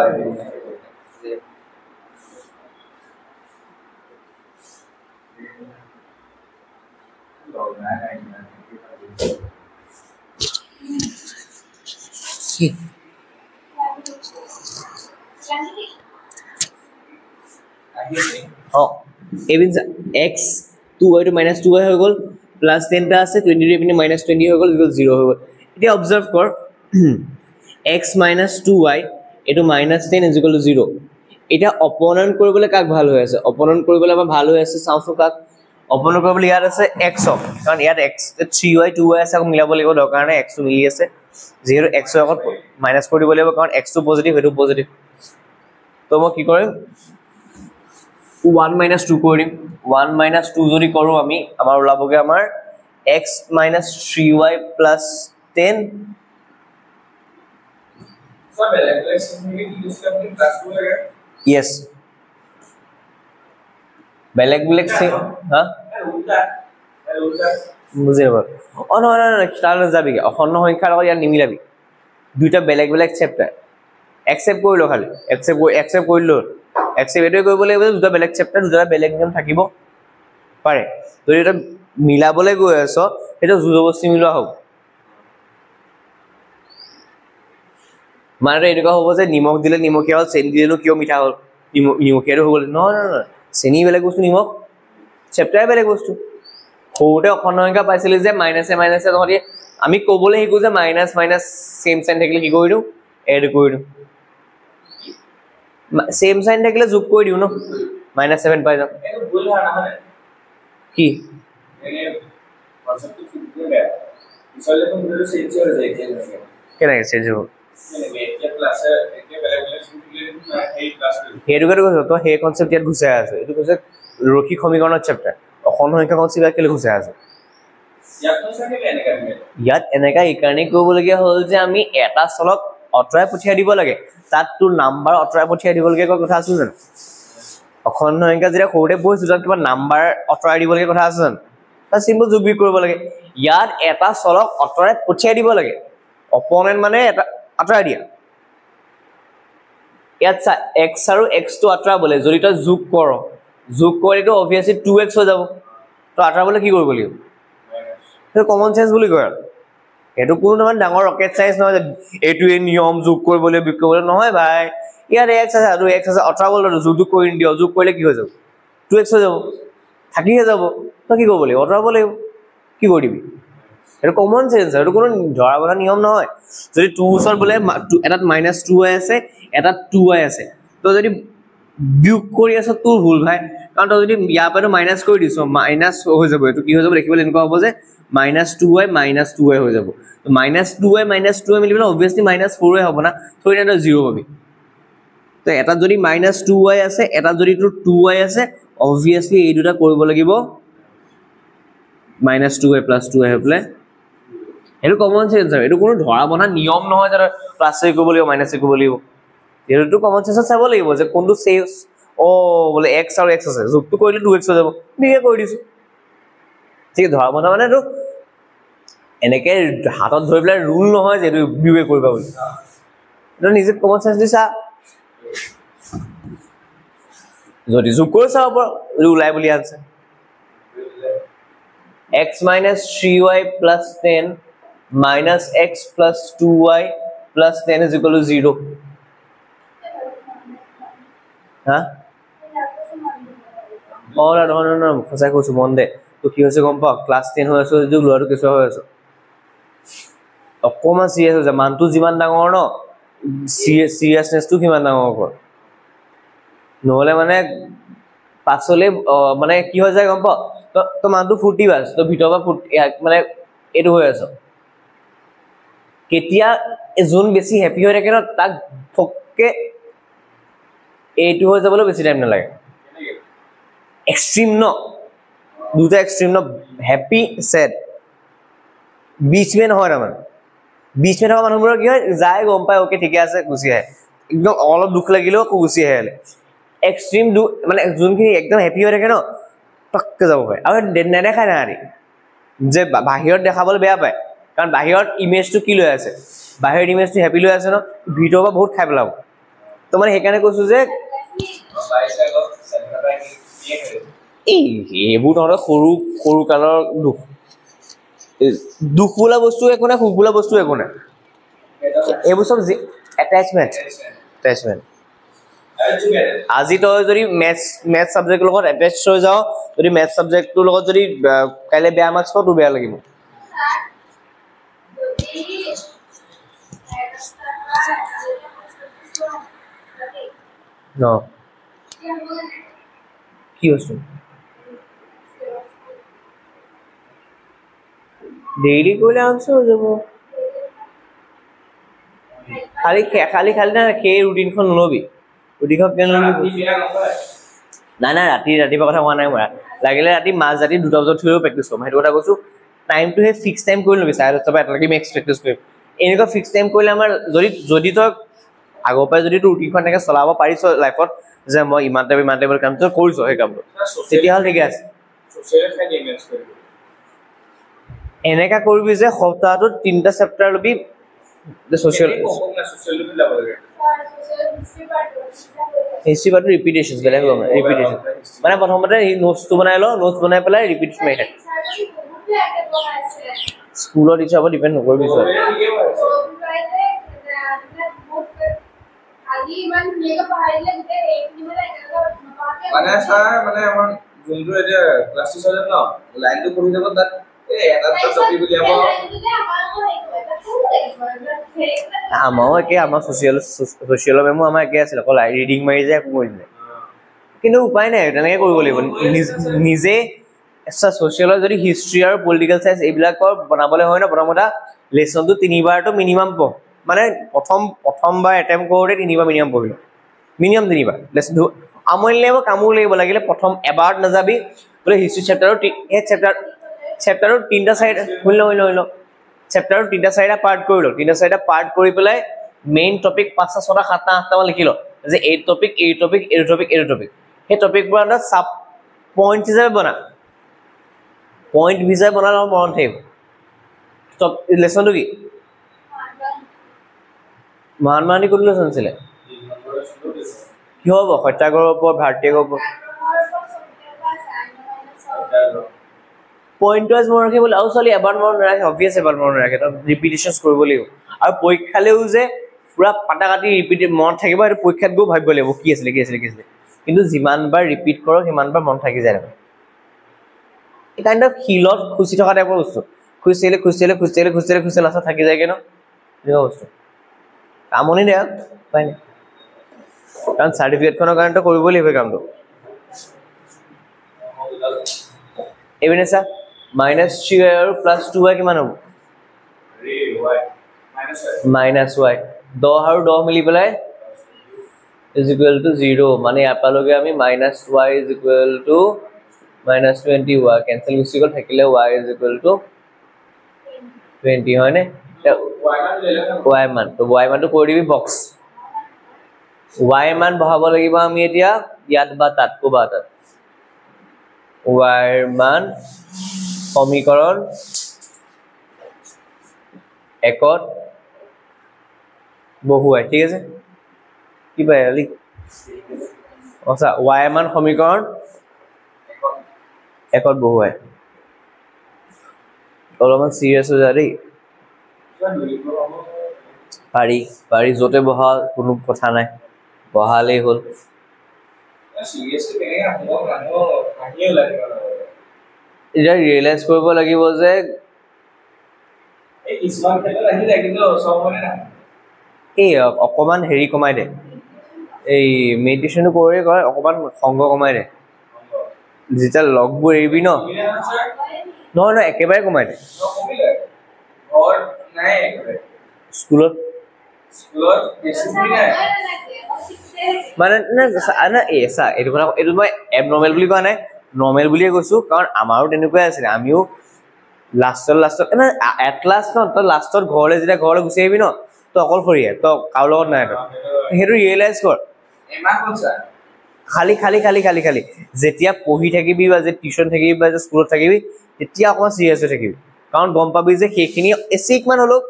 even x 2y to minus 2y হৈ গল plus 10 টা আছে 20 ৰে পিনে minus 20 হৈ গল ইকুয়াল 0 হৈ গল এতিয়া অবজার্ভ কৰ x minus 2y এটো minus 10 is equal to 0 এটা অপোনেন্ট কৰিবলৈ কাক ভাল হৈ আছে অপোনেন্ট কৰিবলৈ আমাৰ ভাল হৈ আছে চাওছো কাক অপোনেন্ট কৰিবলৈ ইয়াত আছে x কাৰণ ইয়াত x 3y 2y আছে মিলাব লাগিব দৰকাৰ নাই x মিলি আছে যেহেতু x আগত মাইনাস কৰি দিব লাগিব কাৰণ x টো পজিটিভ হেতু পজিটিভ তো মই কি কৰিম 1 minus 2 কৰি দিম 1 minus 2 যদি কৰো আমি আমাৰ ওলাবগে আমাৰ x minus 3y plus 10 সব বেলেগ ইউজ কৰি প্লাস 2 লাগে yes বেলেগ হা উল্টা বুঝে নাপাব নহয় তালে যাবি অখণ্ড সংখ্যাৰ লগত ইয়াত নিমিলাবি দুইটা বেলেগ বেলেগ চেপ্টাৰ একসেপ্ট কৰিলো খালি একসেপ্ট কৰিলো একসেপ্ট এটো কৰিব লাগিব দুটা বেলেগ চেপ্টাৰ দুটা বেলেগ নিয়ম থাকিব পাৰে যদি এটা মিলাবলৈ গৈ আছো এটা জুজবস্তি মিলোৱা হ'ব মানে এনেকুৱা হ'ব যে নিমখ দিলে নিমখীয়া হ'ল চেনি দিলেনো কিয় মিঠা হ'ল নিমখীয়াটো হৈ গ'ল নহয় চেনি বেলেগ বস্তু নিমখ চেপ্টাৰ বেলেগ বস্তু সৰুতে অখণ্ড সংখ্যা পাইছিলে যে মাইনাসে মাইনাসে নহলি আমি ক'বলৈ শিকো যে মাইনাস মাইনাস সেম সাইন থাকিলে কি কৰি দিও এড কৰি দিও সেম সাইন থাকিলে যোগ কৰি দিও ন -7 পাই যাম এটো ভুল ধাৰণা হয় কি এনে কনসেপ্টটো ঠিক কৰে ইছলে তো মুৰে চেঞ্জ হৈ যায় কেনেকৈ চেঞ্জ হ'ব তো সেই কনসেপ্ট ইয়াত ঘুচাই আছে এইটো কৈছে ৰৈখিক সমীকৰণৰ চেপ্টাৰ অখণ্ড সংখ্যা কনসেপ্ট কেলে ঘুচাই আছে ইয়াত এনেকা ইকাৰণে কৰিবলগীয়া হ'ল যে আমি এটা চলক অতৰাই পঠিয়াই দিব লাগে তাত তোৰ নাম্বাৰ অতৰাই পঠিয়াই দিবলগীয়া কথা আছে জানো অখণ্ড সংখ্যা যেতিয়া সৰুতে পঢ়িছো তাত কিবা নাম্বাৰ অতৰাই দিবলগীয়া কথা আছে জানো তাত সিম্পল যোগ বিয়োগ কৰিব লাগে ইয়াত এটা চলক অতৰাই পঠিয়াই দিব লাগে অপোনেন্ট মানে এটা আতৰাই দিয়া ইয়াত x আৰু x টো আতৰাবলে যদি তই যোগ কৰ যোগ কৰিটো অবভিয়াসলি 2x হৈ যাব তো আতৰাবলে কি কৰিব লাগিব সেইটো কমন সেন্স বুলি কয় এটো কোনো নহয় ডাঙৰ ৰকেট সায়েন্স নহয় যে এটোৱে নিয়ম যোগ কৰিবলৈ বিকবলৈ নহয় ভাই ইয়াৰ x আছে আৰু x আছে অট্ৰাবল যোগ কৰি দিও যোগ কৰিলে কি হৈ যাব 2x হৈ যাব থাকিহে যাব তো কি কৰিব লাগিব অট্ৰাব লাগিব কি কৰিবি এটা কমন সেন্স আৰু কোনো ধৰা বলা নিয়ম নহয় যদি 2 ওচৰ বলে এটাত -2y আছে এটাত 2y আছে তো যদি বিয়োগ কৰি আছে তোৰ ভুল ভাই কাৰণ তই যদি ইয়া পৰা মাইনাস কৰি দিছ মাইনাস হৈ যাব এটো কি হৈ যাব দেখিবলৈ এনেকুৱা হ'ব যে -2y হৈ যাব তো -2y মিলিবলে obviously -4y হ'ব না তো এটা 0 পাবি তো এটা যদি -2y আছে এটা যদি তোৰ 2y আছে obviously এই দুটা কৰিব লাগিব -2y + 2y হবলে এটো কমন সেন্স আৰু এটো কোনো ধৰা বনা নিয়ম নহয় যে প্লাস কৰিব লাগিব মাইনাস কৰিব লাগিব এটো কমন সেন্সত চাব লাগিব যে কোনটো সেস ও বলে x আৰু x আছে যোগটো কৰিলে 2x হৈ যাব বিয়ে কৰি দিছো ঠিক ধৰা বনা মানে এটো এনেকে হাতত ধৰি পেলাই ৰুল নহয় যে এটো বিয়ে কৰিবা বুলি এটো নিজে কমন সেন্স দিছা যদি যোগ কৰি চাব ওলাই বুলি আছে x - 3y + 10 - x + 2y + 10 = 0 হা ওলা ন ফসাই কৈছো মন দে তো কি হৈছে গম পা ক্লাস 10 হৈ আছে যদি লৰাটো কিছু হৈ আছে অকমা সিৰিয়াস হৈ যায় মানটো যিমান ডাঙৰ ন সিৰিয়াসনেসটো কিমান ডাঙৰ হ'ব নহলে মানে পাছলে মানে কি হৈ যায় গম পা তো মানটো ফুটি বাস তো ভিতৰৰ পৰা মানে এটো হৈ আছে কেতিয়া জোন বেছি হ্যাপি হৈ থাকে ন তাক ফককে এইটো হৈ যাবলৈ বেছি টাইম নালাগে एक्सट्रीम नो দুটা एक्सट्रीम नो हैप्पी सैड बीच में নহয় না बीच में থকা মানুহবোৰ কি হয় যায় গম পায় ওকে ঠিকে আছে গুছি আহে একদম অলপ দুখ লাগিলেও গুছি আহে एक्सट्रीम মানে যোনখিনি একদম হ্যাপি হৈ থাকে ন টককে যাব পায় আৰু নেদেখায় না আৰি যে বাহিৰত দেখাবলৈ বেয়া পায় কাৰণ বাহিৰত ইমেজটো কি লৈ আছে বাহিৰত ইমেজটো হ্যাপি লৈ আছে ন ভিডিঅ' বা বহুত খাই পেলাব তো মানে হেকানে কৈছো যে এইবোৰ নহয় সৰু সৰু কালৰ দুখ বোলা বস্তু একো না সুখ বোলা বস্তু একো না এইবোৰ সব অ্যাটাচমেন্ট আজি তই যদি ম্যাথ সাবজেক্ট লগত অ্যাটাচ হৈ যাও যদি ম্যাথ সাবজেক্টৰ লগত যদি কাইলে বেয়া মাৰ্কস পাও তো বেয়া লাগিব ন কি হৈছে डेली कोले आंसर हो যাব খালি না কে রুটিনখন লবি রুটিনখন কেন লবি না ৰাতিপুৱা কথা হোৱা নাই মৰা লাগিলে ৰাতি মাছ ৰাতি 2টা বজাত থৈও প্ৰেক্টিস কৰিম হেতু কথা কৈছো টাইমটো হে ফিক্স টাইম কৰি লবি 7:30 পৰা এটালৈকে মেক্স প্ৰেক্টিস কৰিম এনেকুৱা ফিক্স টাইম কৰিলে আমাৰ যদি তই আগৰ পৰা যদি তোৰ ৰুটিনখন এনেকে চলাব পাৰিছ লাইফত যে মই ইমান টাইম কাম তই কৰিছ সেই কামটো তেতিয়া হল ঠিক আছে সোশিয়েল খাই ইমেজ কৰিবি এনেকা কৰিবি যে সপ্তাহটোত 3টা চেপ্টাৰ লবি যে সোশিয়েল লবি লাভ লাগে হিষ্ট্ৰি পাৰ্ট ৰিপিটেশন বেলেগ লম ৰিপিটেশন মানে প্ৰথমতে এই নোটছটো বনাই ল নোটছ বনাই পেলাই ৰিপিট মাৰি থাক স্কুলৰ টিচাৰৰ ওপৰত ডিপেন্ড নকৰিবি সৰ আজি ইমান মেগা পঢ়াইলে যে এক নিমিলা মানে স্যাৰ মানে আমাৰ যোনটো এতিয়া ক্লাছ টিচাৰ ন লাইনটো পঢ়ি যাব তাত এটা টপিক উলিয়াব আমাও একে আমাৰ সোশিয়েল মেমো আমাৰ একে আছিল অকল ৰিডিং মাৰি যায় কৰিলে কিন্তু উপায় নাই তেনেকৈ কৰিব লাগিব নিজে সোশিয়েলৰ যদি হিষ্ট্ৰি আৰু পলিটিক্যাল সায়েন্স এইবিলাকৰ বনাবলৈ হয় না প্ৰথমতে লেসনটো 3বাৰটো মিনিমাম পঢ় মানে প্ৰথমবাৰ এটেম্প কৰোতে 3বাৰ মিনিমাম পঢ়িল মিনিমাম 3বাৰ লেসন আমল লাগিব কামুৰ লাগিব লাগিলে প্ৰথম এবাৰ নাযাবি বলে হিষ্ট্ৰি চেপ্টাৰৰ এই চেপ্টাৰৰ 3টা সাইড হইল চেপ্টাৰৰ 3টা সাইডা পাৰ্ট কৰিল 3টা সাইডা পাৰ্ট কৰি পেলাই মেইন টপিক 5টা 6টা 7টা 8টা মান লিখিল যে এই টপিক এই টপিকবোৰ আন্দাজ সাব পয়েন্ট হিচাপে বনা পয়েন্ট হিচাপে বনালে মনত থাকিব টপ লেসনটো কি মানমানি কোন লেসন ছিল কি হ'ব সত্যাগ্ৰহৰ ওপৰত ভাৰতীয়ৰ ওপৰত পইণ্ট ৱাইজ মনত ৰাখিবলৈ আৰু চলি এবাৰ মনত নাৰাখে অবভিয়াছ এবাৰ মনত নাৰাখে তো ৰিপিটেশ্যনছ কৰিব লাগিব আৰু পৰীক্ষালেও যে পুৰা পাটা কাটি ৰিপিট মনত থাকিব সেইটো পৰীক্ষাত গৈ ভাবিব লাগিব কি আছিলে কিন্তু যিমানবাৰ ৰিপিট কৰক সিমানবাৰ মনত থাকি যায় এই কাইণ্ড অফ হিলত খুচি থকা টাইপৰ বস্তু খুচিলে লাষ্টত থাকি যায়গে ন এনেকুৱা বস্তু কামনি দে উপায় নাই কাৰণ চাৰ্টিফিকেটখনৰ কাৰণেতো কৰিবই লাগিব কামটো এইপিনে চা -3y আৰু +2y কিমান হ'ব -y 10 আৰু 10 মিলি পেলাই =0 মানে ইয়াৰ পালগে আমি -y -20y কেনসেল গুচি গ'ল থাকিলে y = 20 হয় নে y মান তো y মানটো কৰি দিবি বক্স y মান বহাব লাগিব আমি এতিয়া ইয়াত বা তাত কোবা তাত y মান সমীকৰণ একত বহুৱাই ঠিক আছে কি পাই আলি আচ্ছা y মান সমীকৰণ একত বহুৱাই অলপমান সিৰিয়াস হৈ যায় দেই পাৰি যতে বহা কোনো কথা নাই বহালেই হ'ল এতিয়া ৰিয়েলাইজ কৰিব লাগিব যে এই অকমান হেৰি কমাই দে এই মেডিটেশ্যনটো কৰি কৰে অকমান সংগ কমাই দে যেতিয়া লগবোৰ এৰিবি ন নহয় একেবাৰে কমাই দে স্কুলত মানে এইটো কথা এইটো মই এবনৰ্মেল বুলি কোৱা নাই নৰ্মেল বুলিয়ে কৈছো কাৰণ আমাৰো তেনেকুৱাই আছিলে আমিও লাষ্টত এট লাষ্ট ন তই লাষ্টত ঘৰলৈ গুচি আহিবি ন তই অকলশৰীয়া তই কাৰো লগত নাই সেইটো ৰিয়েলাইজ কৰ খালি যেতিয়া পঢ়ি থাকিবি বা যে টিউচন থাকিবি বা যে স্কুলত থাকিবি তেতিয়া অকমান চিৰিয়াছ হৈ থাকিবি কাৰণ গম পাবি যে সেইখিনি এচিক মান হলেও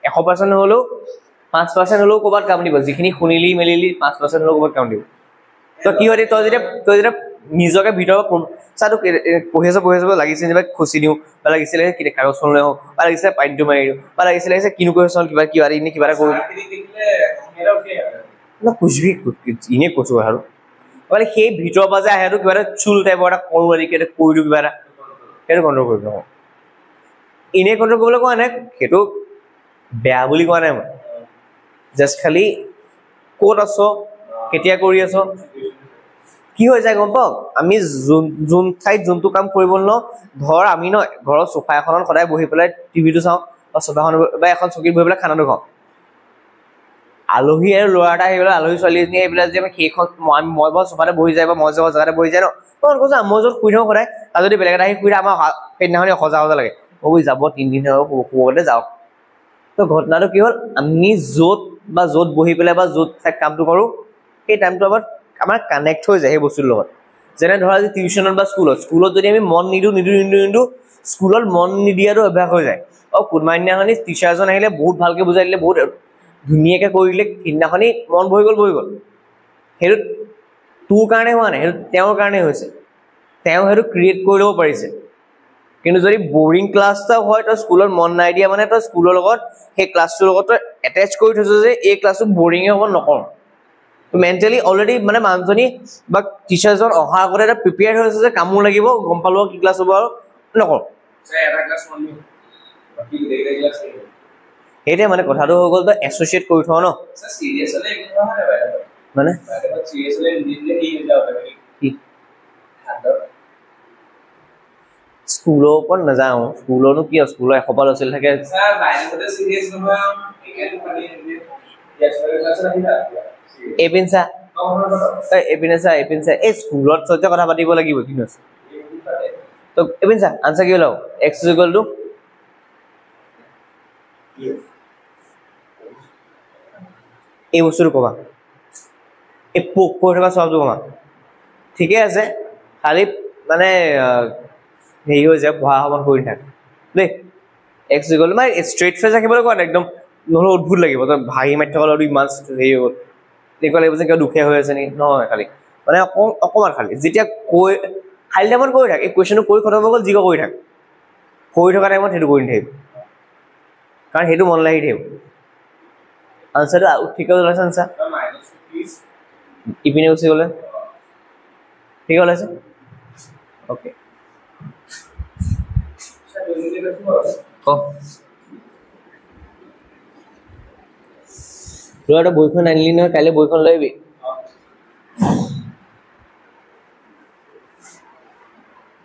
100% হলেও 5% হলেও ক'ৰবাত কাম দিব যিখিনি শুনিলি মেলিলি 5% হলেও ক'ৰবাত কাম দিব তই কি হয় তই যেতিয়া নিজকে ভিতৰত চাটো পঢ়ি আছ লাগিছে যেনিবা খুচি দিওঁ বা লাগিছিলে কাগজখন লৈ আহোঁ বা লাগিছিলে পানীটো মাৰি দিওঁ বা লাগিছিলে কিনো কৈছ কিবা এটা কৰোঁ খুচবি এনে কৈছো আৰু মানে সেই ভিতৰৰ পৰা যে আহে কিবা এটা চুল টাইপৰ এটা কৰো কৰি দিওঁ কিবা এটা সেইটো কণ্ট্ৰল কৰিব নহয় এনে কণ্ট্ৰল কৰিবলৈ কোৱা নাই সেইটো বেয়া বুলি কোৱা নাই মই জাষ্ট খালি ক'ত আছ কেতিয়া কৰি আছ কি হৈ যায় গম পাও আমি যোন ঠাইত যোনটো কাম কৰিব ন ধৰ আমি ন ঘৰৰ সোফা এখনত সদায় বহি পেলাই টিভিটো চাওঁ বা সোফাখন বা এখন চকীত বহি পেলাই খানাটো খাওঁ আলহী আৰু ল'ৰা এটা আহি পেলাই আলহী ছোৱালীজনী আহি পেলাই যে সেইখন মই বাৰু সোফাতে বহি যায় বা মই যাব জেগাতে বহি যায় ন কৈছো মই য'ত শুই থাকোঁ সদায় আৰু যদি বেলেগ এটা আহি শুই থাকে আমাৰ সেইদিনাখনি সজা লাগে মই যাব 3 দিন শুবতে যাওক তো ঘটনাটো কি হ'ল আমি য'ত বহি পেলাই বা য'ত কামটো কৰোঁ সেই টাইমটো আমাৰ কানেক্ট হৈ যায় সেই বস্তুৰ লগত যেনে ধৰা যে টিউচনত বা স্কুলত যদি আমি মন নিদিওঁ স্কুলত মন নিদিয়াটো অভ্যাস হৈ যায় আৰু কোনোবা দিনাখনি টিচাৰজন আহিলে বহুত ভালকে বুজাই দিলে বহুত ধুনীয়াকে কৰিলে সিদিনাখনি মন বহি গ'ল সেইটো তোৰ কাৰণে হোৱা নাই সেইটো তেওঁৰ কাৰণে হৈছে তেওঁ সেইটো ক্ৰিয়েট কৰি ল'ব পাৰিছে কিন্তু যদি বৰিং ক্লাছ এটা হয় তই স্কুলত মন নাই দিয়া মানে তই স্কুলৰ লগত সেই ক্লাছটোৰ লগত তই এটেচ কৰি থৈছ যে এই ক্লাছটো বৰিঙে হ'ব নকৰোঁ মেণ্টেলি অলৰেডি মানে মানুহজনী বা টিচাৰজন অহাৰ আগতে এটা প্ৰিপেয়াৰ হৈ আছে যে কামো লাগিব গম পালো কি ক্লাছ হ'ব আৰু নকৰোঁ সেইটোৱে মানে কথাটো হৈ গ'ল তই এছ'চিয়েট কৰি থওঁ ন মানে স্কুলৰ ওপৰত নাযাওঁ স্কুলৰনো কি স্কুলৰ 100 ল'ৰা ছোৱালী থাকে এইপিনে চা এই স্কুলত সহ্য কথা পাতিব লাগিব কিন্তু তো এইপিনে চা আনসাৰ কি ওলাব x = এই বস্তুটো কবা এই পঢ়ি থকা সবটো কবা ঠিকে আছে খালি মানে হেৰি হৈ যায় পঢ়া সময় কৰি থাক দেই x = মানে ষ্ট্ৰেইট ফেচ ৰাখিবলৈ কোৱা একদম নহ'লে অদ্ভুত লাগিব তই ভাগি মাৰি থকা আৰু ইমান হেৰি হ'ল দেখুৱা লাগিব যে কিবা দুখীয়া হৈ আছে নেকি নহয় খালি মানে অকমান খালি যেতিয়া কৈ খালি টাইমত কৰি থাক এই কুৱেশ্যনটো কৰি খতম হৈ গ'ল যি কৰি থাক হৈ থকা টাইমত সেইটো কৰি থাকিব কাৰণ সেইটো মন লাগি থাকিব আনসাৰটো ঠিক ওলাইছে আনসাৰ ইপিনে গুচি গ'লে ঠিক ওলাইছে ওকে তোৰ এটা বইখন আনিলি নহয় কাইলৈ বইখন লৈ আহিবি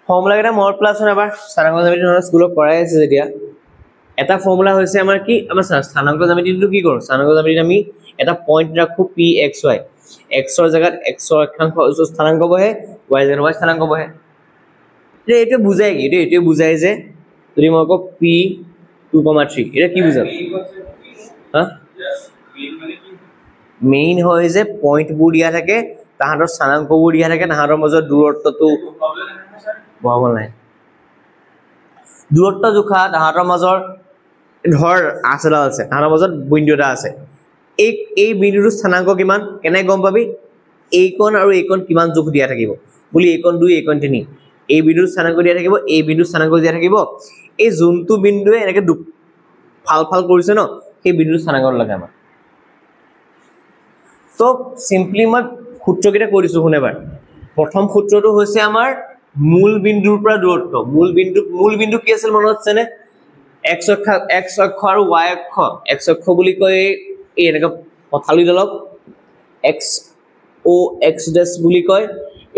ফৰ্মুলা কেইটা মনত পেলাচোন এবাৰ স্থানাংক জ্যামিতি স্কুলত কৰাই আছে যেতিয়া এটা ফৰ্মুলা হৈছে আমাৰ কি আমাৰ স্থানাংক জ্যামিতিটো কি কৰোঁ স্থানাংক জ্যামিতিত আমি এটা পইণ্ট ৰাখো পি এক্স ৱাই এক্সৰ জেগাত এক্সৰ অক্ষাংশ স্থানাংক বহে ৱাই জেগাত ৱাই স্থানাংক বহে এইটো বুজাই কি এইটো বুজাই যে যদি মই কওঁ পি 2,3 এটা কি বুজাম হা মেইন হয় যে পইণ্টবোৰ দিয়া থাকে তাহাঁতৰ স্থানাংকবোৰ দিয়া থাকে তাহাঁতৰ মাজত দূৰত্বটো বহাব নাই দূৰত্ব জোখা তাহাঁতৰ মাজৰ ধৰ আচলা আছে তাহাঁতৰ মাজত বিন্দু এটা আছে এই বিন্দুটোৰ স্থানাংক কিমান কেনে গম পাবি এইকণ আৰু এইকণ কিমান জোখ দিয়া থাকিব বুলি এইকণ 2 এইকণ 3 এই বিন্দুৰ স্থানাংক দিয়া থাকিব এই বিন্দুৰ স্থানাংক দিয়া থাকিব এই যোনটো বিন্দুৱে এনেকে ফাল কৰিছে ন সেই বিন্দুৰ স্থানাংক লাগে আমাৰ তো সিম্পলি মই সূত্ৰকেইটা কৈ দিছো শুনেবাৰ প্ৰথম সূত্ৰটো হৈছে আমাৰ মূল বিন্দুৰ পৰা দূৰত্ব মূল বিন্দু কি আছিল মনত আছেনে x অক্ষ আৰু y অক্ষ বুলি কয় এই এনেকা পথালি দলক x o x ডেশ বুলি কয়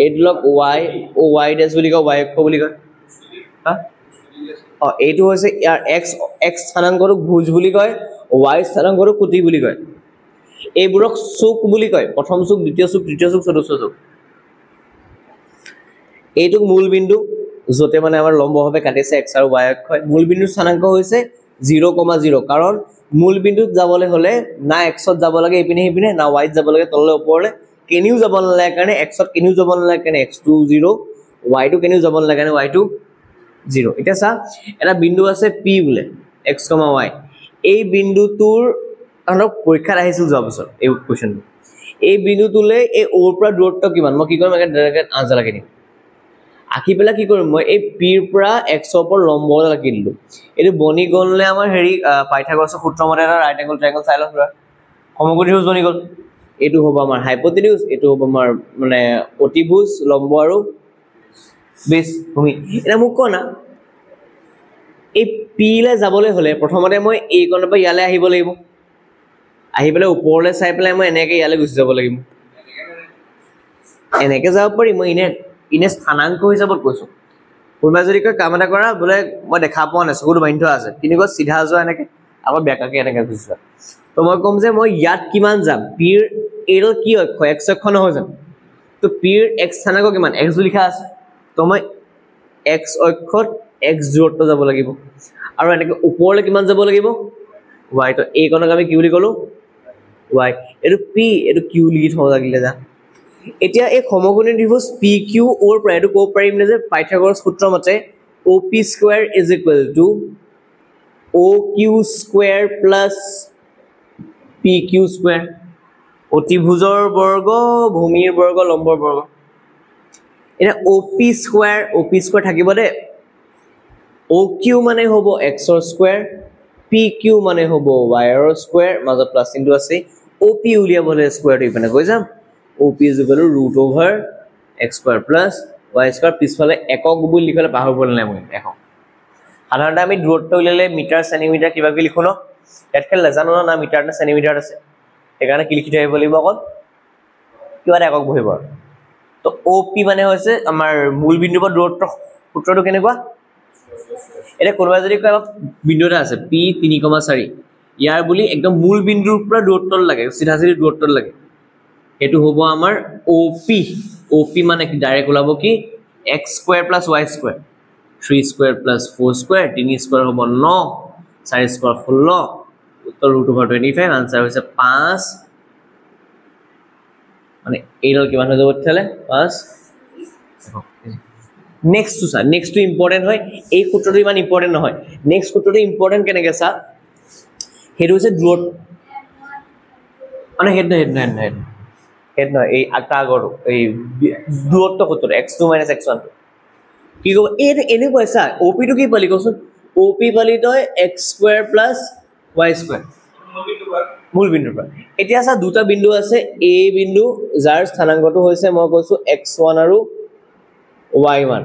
এই দলক y o y ডেশ বুলি কয় y অক্ষ বুলি কয় হা এইটো হৈছে ইয়াৰ x স্থানাংকটো ভুজ বুলি কয় y স্থানাংকটো কুটি বুলি কয় এইবোৰক চুক বুলি কয় প্ৰথম চুক দ্বিতীয় চুক তৃতীয় চুক চতুৰ্থ চুক এইটো মূল বিন্দু যতে মানে আমাৰ লম্বভাৱে কাটিছে x আৰু y অক্ষ মূল বিন্দুৰ স্থানাংক হৈছে 0,0 কাৰণ মূল বিন্দুত যাবলৈ হলে না x ত যাব লাগে ইপিনে ইপিনে না y ত যাব লাগে তললৈ ওপৰলৈ কেনিও যাব নালাগে কাৰণে x ত কেনিও যাব নালাগে কাৰণে x2 0 y টো কেনিও যাব নালাগে কাৰণে y2 0 এটা সা এটা বিন্দু আছে p বোলে x, y এই বিন্দুটোৰ আনক পৰীক্ষা আহিছিল যোৱা বছৰ এই কোৱেশ্চনটো এই বিন্দুটোলে এই ওৰ পৰা দূৰত্ব কিমান মই কি কৰিম এটা ডাইৰেক্ট আনসাৰ লাগি দিম আকি পেলা কি কৰিম মই এই p ৰ পৰা x ৰ ওপৰ লম্ব লাগি দিলো এটো বনি গললে আমাৰ হেৰি পাইথাগোৰাছৰ সূত্ৰ মতে এটা ৰাইট এংগল ট্ৰায়াঙ্গল চাই লওক সমকোণী ত্ৰিভুজ বনি গল এটো হ'ব আমাৰ হাইপোটেনিউজ এটো হ'ব আমাৰ মানে অতিভুজ লম্ব আৰু বেস ভূমি এটা মোক কোনা এই p লে যাবলৈ হলে প্ৰথমতে মই এই কোণৰ পৰা ইয়ালে আহিব লাগিব আহি পেলে ওপৰলে চাই পেলে মই এনেকে ইয়ালে গুছি যাব লাগিব এনেকে যাব পাৰি মই ইনে স্থানাংক হিচাপত কৈছো কোনবা যদি কয় কাম এটা কৰা বলে মই দেখা পোৱা নাই চকুটো বান্ধি থোৱা আছে কিন্তু কয় সিধা যোৱা এনেকে আকৌ বেকাকে এনেকে গুছি তো মই কম যে মই ইয়াত কিমান যাম p ৰ এল কি অক্ষ x অক্ষ নহয় জানো তো p ৰ x স্থানাংক কিমান x লিখা আছে তো মই x অক্ষত x দূৰত্ব যাব লাগিব আৰু এনেকে ওপৰলে কিমান যাব লাগিব y তো এই কোণক আমি কি বুলি কলো y এটো p এটো q লিখি থব লাগিলে যা এতিয়া এই সমকোণী ত্ৰিভুজ pq ওৰ পৰা এটো কো পাৰিম নে যে পাইথাগোৰাছ সূত্ৰ মতে op square is equal to oq square plus pq square অতিভুজৰ বৰ্গ ভূমিৰ বৰ্গ লম্বৰ বৰ্গ এটা op square থাকিব দে oq মানে হ'ব x ৰ স্কয়াৰ pq মানে হ'ব y ৰ স্কয়াৰ মাজত প্লাস চিহ্ন আছে op উলিয়াবলে স্কয়াৰটো ইপিনে গৈ যাম op is equal to root over x square plus y square পিছফালে একক বুলি লিখলে পাহৰ বললে মই একক সাধাৰণতে আমি দূৰত্ব উলিয়ালে মিটাৰ সেন্টিমিটাৰ কিবা কি লিখো ন ইয়াত জানো না মিটাৰ না সেন্টিমিটাৰ আছে একাৰণে কি লিখি থৈব লাগিব অকল কিবা একক বহিব তো op মানে হৈছে আমাৰ মূল বিন্দুৰ পৰা দূৰত্ব সূত্ৰটো কেনেকুৱা এটা কোনবা যদি কয় বিন্দু এটা আছে p 3,4 ইয়াৰ বুলি একদম মূল বিন্দুৰ পৰা দূৰত্ব লাগে সিধা সিধি দূৰত্ব লাগে এটো হ'ব আমাৰ op মানে কি ডাইৰেক্ট ওলাব কি x square plus y square 3 square plus 4 square 3 square হ'ব 9 4 square 16 উত্তৰ √25 आंसर হৈছে 5 মানে এইডাল কিমান হৈ যাব তেলে 5 নেক্সট টু ইম্পৰ্টেন্ট হয় এই সূত্ৰটো ইমান ইম্পৰ্টেন্ট নহয় নেক্সট সূত্ৰটো ইম্পৰ্টেন্ট কেনেকে সা হেতু হৈছে দূৰত মানে হেড নহয় এই আকাগৰ এই দূৰত্ব সূত্ৰ x2 - x1 কি কব এই এনে কৈছা op টো কি পালি কচোন OP পালি তই x square plus y square মূল বিন্দুৰ পৰা এতিয়া আছে দুটা বিন্দু আছে a বিন্দু যাৰ স্থানাংকটো হৈছে মই কৈছো x1 আৰু y1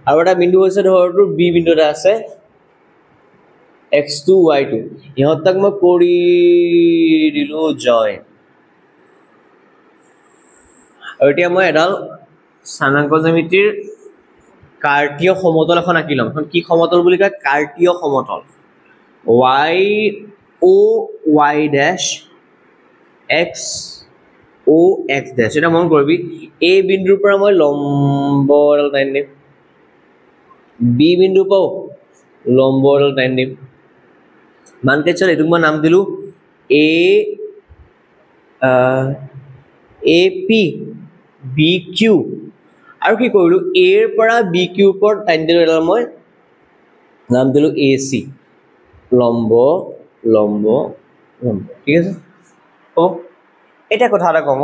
আৰু এটা বিন্দু হৈছে ধৰটো b বিন্দু এটা আছে x2 y2 ইহতক মই কৰি দিলো জয় আৰু এতিয়া মই এডাল স্থানাংক জ্যামিতিৰ কাৰ্তীয় সমতল এখন আঁকি লম কি সমতল বুলি কয় কাৰ্তীয় সমতল y o y dash x o x dash এটা মন কৰিবি a বিন্দুৰ পৰা মই লম্ব এডাল টানি দিম b বিন্দু পাও লম্ব এডাল টানি দিম মানকে চল এটুক মই নাম দিলো a p b q আৰু কি কৰিলো a এৰ পৰা b q ওপৰত টানি দিলো এডাল মই নাম দিলো ac লম্ব লম্ব লম্ব ঠিক আছে ও এটা কথা এটা কম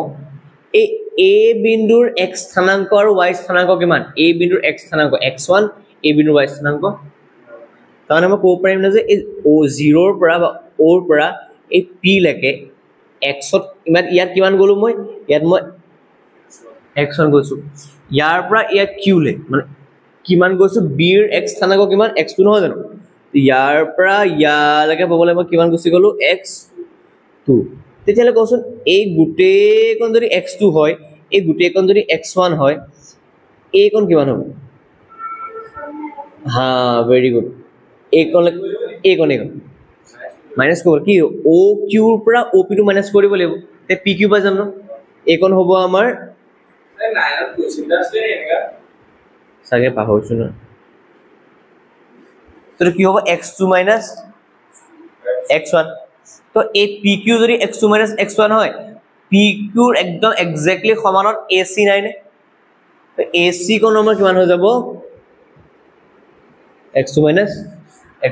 এই a বিন্দুৰ x স্থানাংক আৰু y স্থানাংক কিমান a বিন্দুৰ x স্থানাংক x1 a বিন্দুৰ y স্থানাংক তাৰমানে মই ক'ব পাৰিম না যে এই o0 ৰ পৰা বা o ৰ পৰা এই p লৈকে x ত ইমান ইয়াত কিমান গলো মই ইয়াত মই x1 গৈছো ইয়াৰ পৰা ইয়াত q লে মানে কিমান গৈছো b ৰ x স্থানাংক কিমান x2 নহয় জানো ইয়াৰ পৰা ইয়ালৈকে পাবলে মই কিমান গুছি গলো x2 তেতিয়ালে কোন এই গুটে কোন যদি x2 হয় এই গুটে কোন যদি x1 হয় এই কোন কিমান হ'ব হা ভেৰি গুড এই কোন মাইনাস কৰিব কি o q ৰ পৰা op টো মাইনাস কৰিব লাগিব তে p q পাই যাম ন এই কোন হ'ব আমাৰ নাইনত কোচিনটা আছে এনেকা সাগে পাহৰছো না তো কি হ'ব x2 minus x1 তো এই pq যদি x2 minus x1 হয় pq একদম এক্স্যাক্টলি সমানত ac নাই নে তো ac কোন নম্বৰ কিমান হৈ যাব x2 minus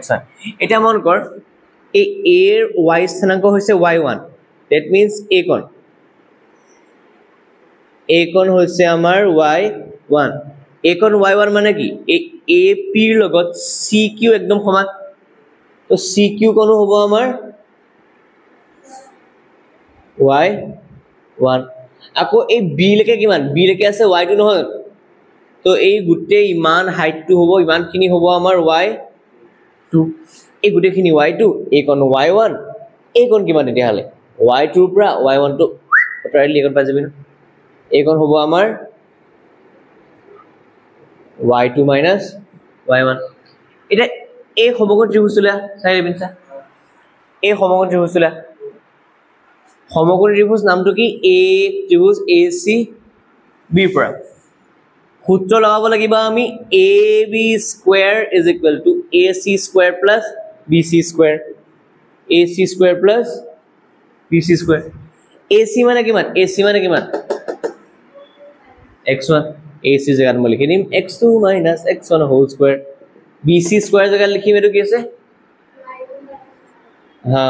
x1 এটা মন কৰ এই a এৰ y স্থানাংক হৈছে y1 that means a কোণ হৈছে আমাৰ y1 a কোণ y1 মানে কি এই ap ৰ লগত cq একদম সমান তো cq কোণ হ'ব আমাৰ y1 আকৌ এই b লৈকে কিমান b লৈকে আছে y2 নহয় তো এই গুটে ইমান হাইটটো হ'ব ইমান খিনি হ'ব আমাৰ y2 এই গুটে খিনি y2 এই কোণ y1 এই কোণ কিমান এতিয়া হলে y2 ৰ পৰা y1 টো টোটালি লিখত পাই যাবি ন এই কোণ হ'ব আমাৰ y2 minus y1 এটা এই সমকোণ ত্ৰিভুজটোলা চাই বিনছা এই সমকোণ ত্ৰিভুজটোলা সমকোণ ত্ৰিভুজ নামটো কি a ত্ৰিভুজ ac b পৰা সূত্ৰ লগাব লাগিব আমি ab square is equal to ac square plus bc square ac square plus bc square ac মানে কিমান ac মানে কিমান x1 ac জায়গাত মই লিখি দিম x2 minus x1 whole square bc square জায়গাত লিখিম এটো কি আছে হা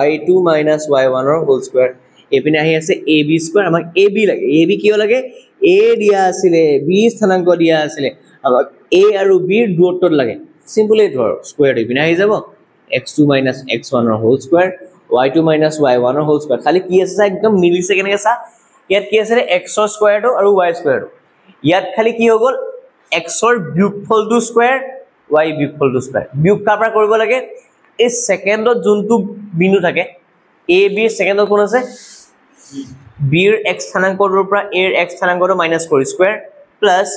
y2 minus y1 ৰ whole square এপিনে আহি আছে ab square আমাক ab লাগে ab কিয় লাগে a দিয়া আছিল b স্থানাংক দিয়া আছিল আমাক a আৰু b ৰ দূৰত্বত লাগে সিম্পল এই ধৰ স্কয়াৰ এপিনে আহি যাব x2 minus x1 ৰ whole square y2 minus y1 ৰ whole square খালি কি আছে একদম মিলি সেকেন্ড কে সা ইয়াত কি আছে x ৰ স্কয়াৰটো আৰু y স্কয়াৰটো ইয়াত খালি কি হৈ গল x ৰ বিয়োগফলটো স্কয়াৰ y বিয়োগফলটো স্কয়াৰ বিয়োগ কাৰ পৰা কৰিব লাগে এই সেকেন্ডত যোনটো বিন্দু থাকে a b ৰ সেকেন্ডত কোন আছে b ৰ x স্থানাংকৰ পৰা a ৰ x স্থানাংকটো মাইনাস কৰি স্কয়াৰ প্লাস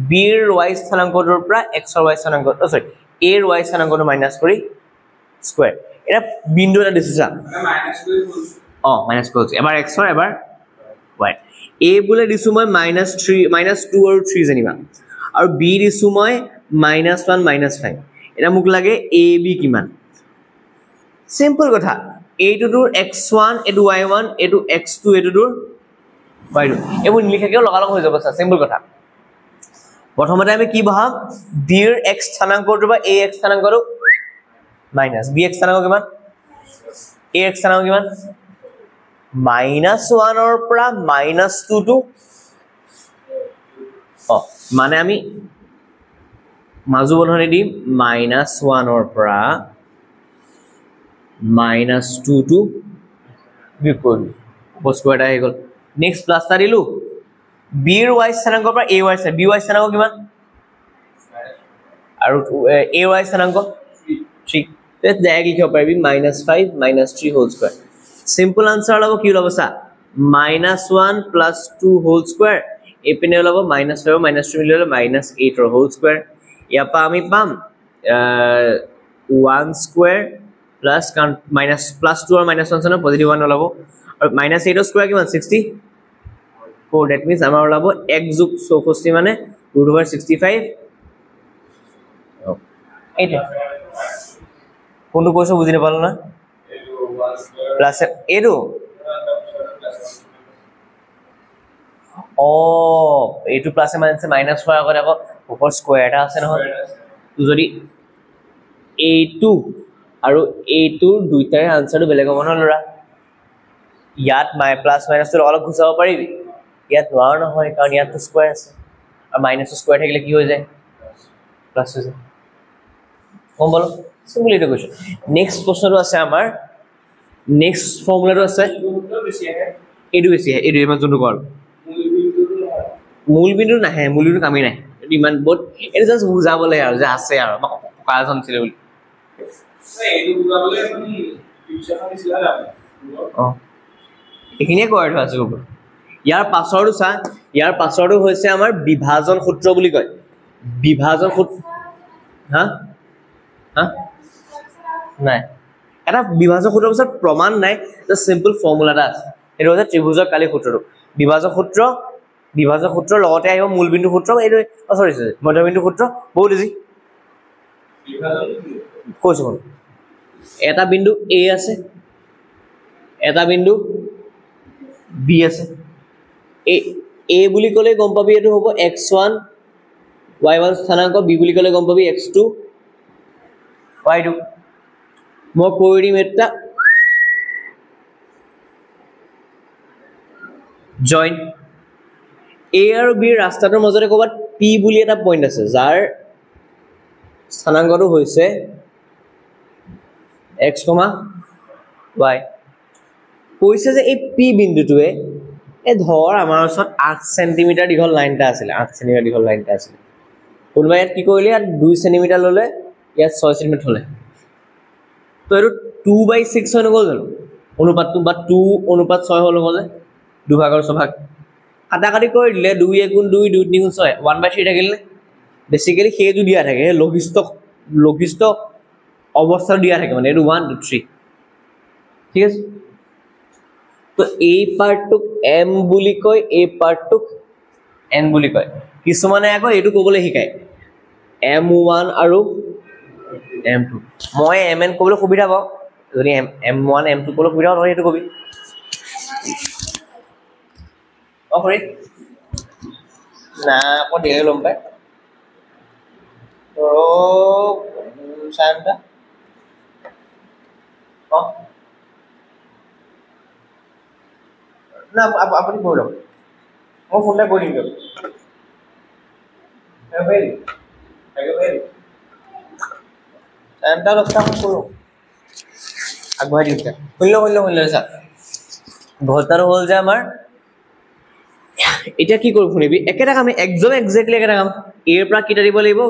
b ৰ y স্থানাংকৰ পৰা x ৰ y স্থানাংক সৰি a ৰ y স্থানাংকটো মাইনাস কৰি স্কয়াৰ এটা বিন্দু এটা দিছা মাইনাস কৰি মাইনাস কৰিছো এবাৰ x ৰ এবাৰ y a বুলে দিছো মই -3 -2 আৰু 3 জানিবা আৰু b দিছো মই -1 -5 এটা মোক লাগে a b কিমান সিম্পল কথা এইটো তোৰ x1 এটো y1 এটো x2 এটো তোৰ y2 এবোৰ নিলিখাকেও লগালগ হৈ যাব সিম্পল কথা প্ৰথমতে আমি কি বহাম b ৰ x স্থানাংকটো বা a x স্থানাংকটো মাইনাস b x স্থানাংক কিমান a x স্থানাংক কিমান -1 ৰ পৰা -2 টু মানে আমি মাজু বন্ধনী দি -1 ৰ পৰা -2 টু বিয়োগ কৰিলো স্কয়াৰ এটা হৈ গল নেক্সট প্লাস টা দিলো b ৰ y স্থানাঙ্কৰ পৰা a y b y স্থানাঙ্ক কিমান আৰু a y স্থানাঙ্ক 3 তে ডাইৰেক্ট লিখিব পাৰিবি -5 -3 হোল স্কয়াৰ সিম্পল আনসাৰ লব কি লব সা -1 + 2 হোল স্কয়াৰ এপিনে লব -5 -3 মিলি লব -8 ৰ হোল স্কয়াৰ ইয়াৰ পৰা আমি পাম 1 স্কয়াৰ প্লাস মাইনাস প্লাস 2 और -1 সনে পজিটিভ 1 লব আৰু -8 ৰ স্কয়াৰ কিমান 64 দ্যাট মিন্স আমাৰ লব 1 যোগ 64 মানে √65 এইটো কোনটো কৈছো বুজি নাপালো না প্লাস এইটো এইটো প্লাস মাইনাস হোৱাৰ আগত আকৌ ওপৰ স্কয়াৰ এটা আছে নহয় তো যদি a2 আৰু a2 দুইটাৰে আনসাৰটো বেলেগ হ'ব নহয় লৰা ইয়াত প্লাস মাইনাস তো অলপ ঘুচাব পাৰিবি ইয়াত নোৱাৰ নহয় কাৰণ ইয়াত তো স্কয়াৰ আছে আৰু মাইনাস স্কয়াৰ থাকিলে কি হৈ যায় প্লাস হৈ যায় কম বলো সিম্পল এটা কৈছো নেক্সট প্ৰশ্নটো আছে আমাৰ নেক্সট ফৰ্মুলাটো আছে এইটো বেছি আহে এইটো ইমান যোনটো কৰ মূল বিন্দু নাহে মূল বিন্দু কামি নাই ইমান বহুত এটা জাস্ট বুজাবলে আৰু যে আছে আৰু কাজন ছিল বুলি এইটো বুজাবলে আপুনি ফিউচাৰখন দিছিলা না এখিনিয়ে কয় আৰু আছে ওপৰ ইয়াৰ পাছৰটো হৈছে আমাৰ বিভাজন সূত্ৰ বুলি কয় বিভাজন সূত্ৰ হা নাই এটা বিভাজন সূত্ৰৰ পিছত প্ৰমাণ নাই এটা সিম্পল ফৰ্মুলা এটা আছে এটো হৈছে ত্ৰিভুজৰ কালি সূত্ৰটো বিভাজন সূত্ৰৰ লগতে আহিব মূলবিন্দু সূত্ৰ এইটো সৰি মধ্যবিন্দু সূত্ৰ বহুত ইজি কৈছো এটা বিন্দু a আছে এটা বিন্দু b আছে a বুলি কলে গম পাবি এটো হ'ব x1 y1 স্থানাঙ্ক b বুলি কলে গম পাবি x2 y2 মই কৈ দিম এটা জয়েন a আৰু b ৰ ৰাস্তাটোৰ মাজতে ক'বাত p বুলি এটা পইণ্ট আছে যাৰ স্থানাঙ্কটো হৈছে x, y কৈছে যে এই p বিন্দুটোৱে ধৰ আমাৰ ওচৰত 8 সেন্টিমিটাৰ দীঘল লাইনটা আছিল 8 সেন্টিমিটাৰ দীঘল লাইনটা আছিল কোনবা ইয়াত কি কৰিলে ইয়াত 2 সেন্টিমিটাৰ ললে ইয়াত 6 সেন্টিমিটাৰ হলে তো এটো 2/6 হৈ গ'ল অনুপাতটো বা 2:6 হল গলে দুভাগৰ ছভাগ কাটাকাটি কৰি দিলে 2 * 2 2 3 6 1/3 থাকিল বেসিক্যালি হেতু দিয়া থাকে লঘিষ্ঠ অৱস্থা দিয়া থাকে মানে এটো 1 2 3 ঠিক আছে তো এই পাৰ্টটুক m বুলি কয় এই পাৰ্টটুক n বুলি কয় কিছুমানে আকৌ এটো কবলে শিকায় m1 আৰু m2 মই mn কবলে সুবিধা পাও যদি m1 m2 কবলে সুবিধা হয় এটো কবি অকৰে না আকৌ দেৰি লম পায় তো শান্তা না আপনি কই লও মই ফোনটা কৰি দিম হেভেলি শান্তা ৰাস্তা কৰো আগবাই দিম হইল স্যাৰ ভোটাৰ হল যে আমাৰ এটা কি কৰব শুনিবি একেটা কাম এক্সাক্টলি একেটা কাম এৰ পৰা কিটা দিব লাগিব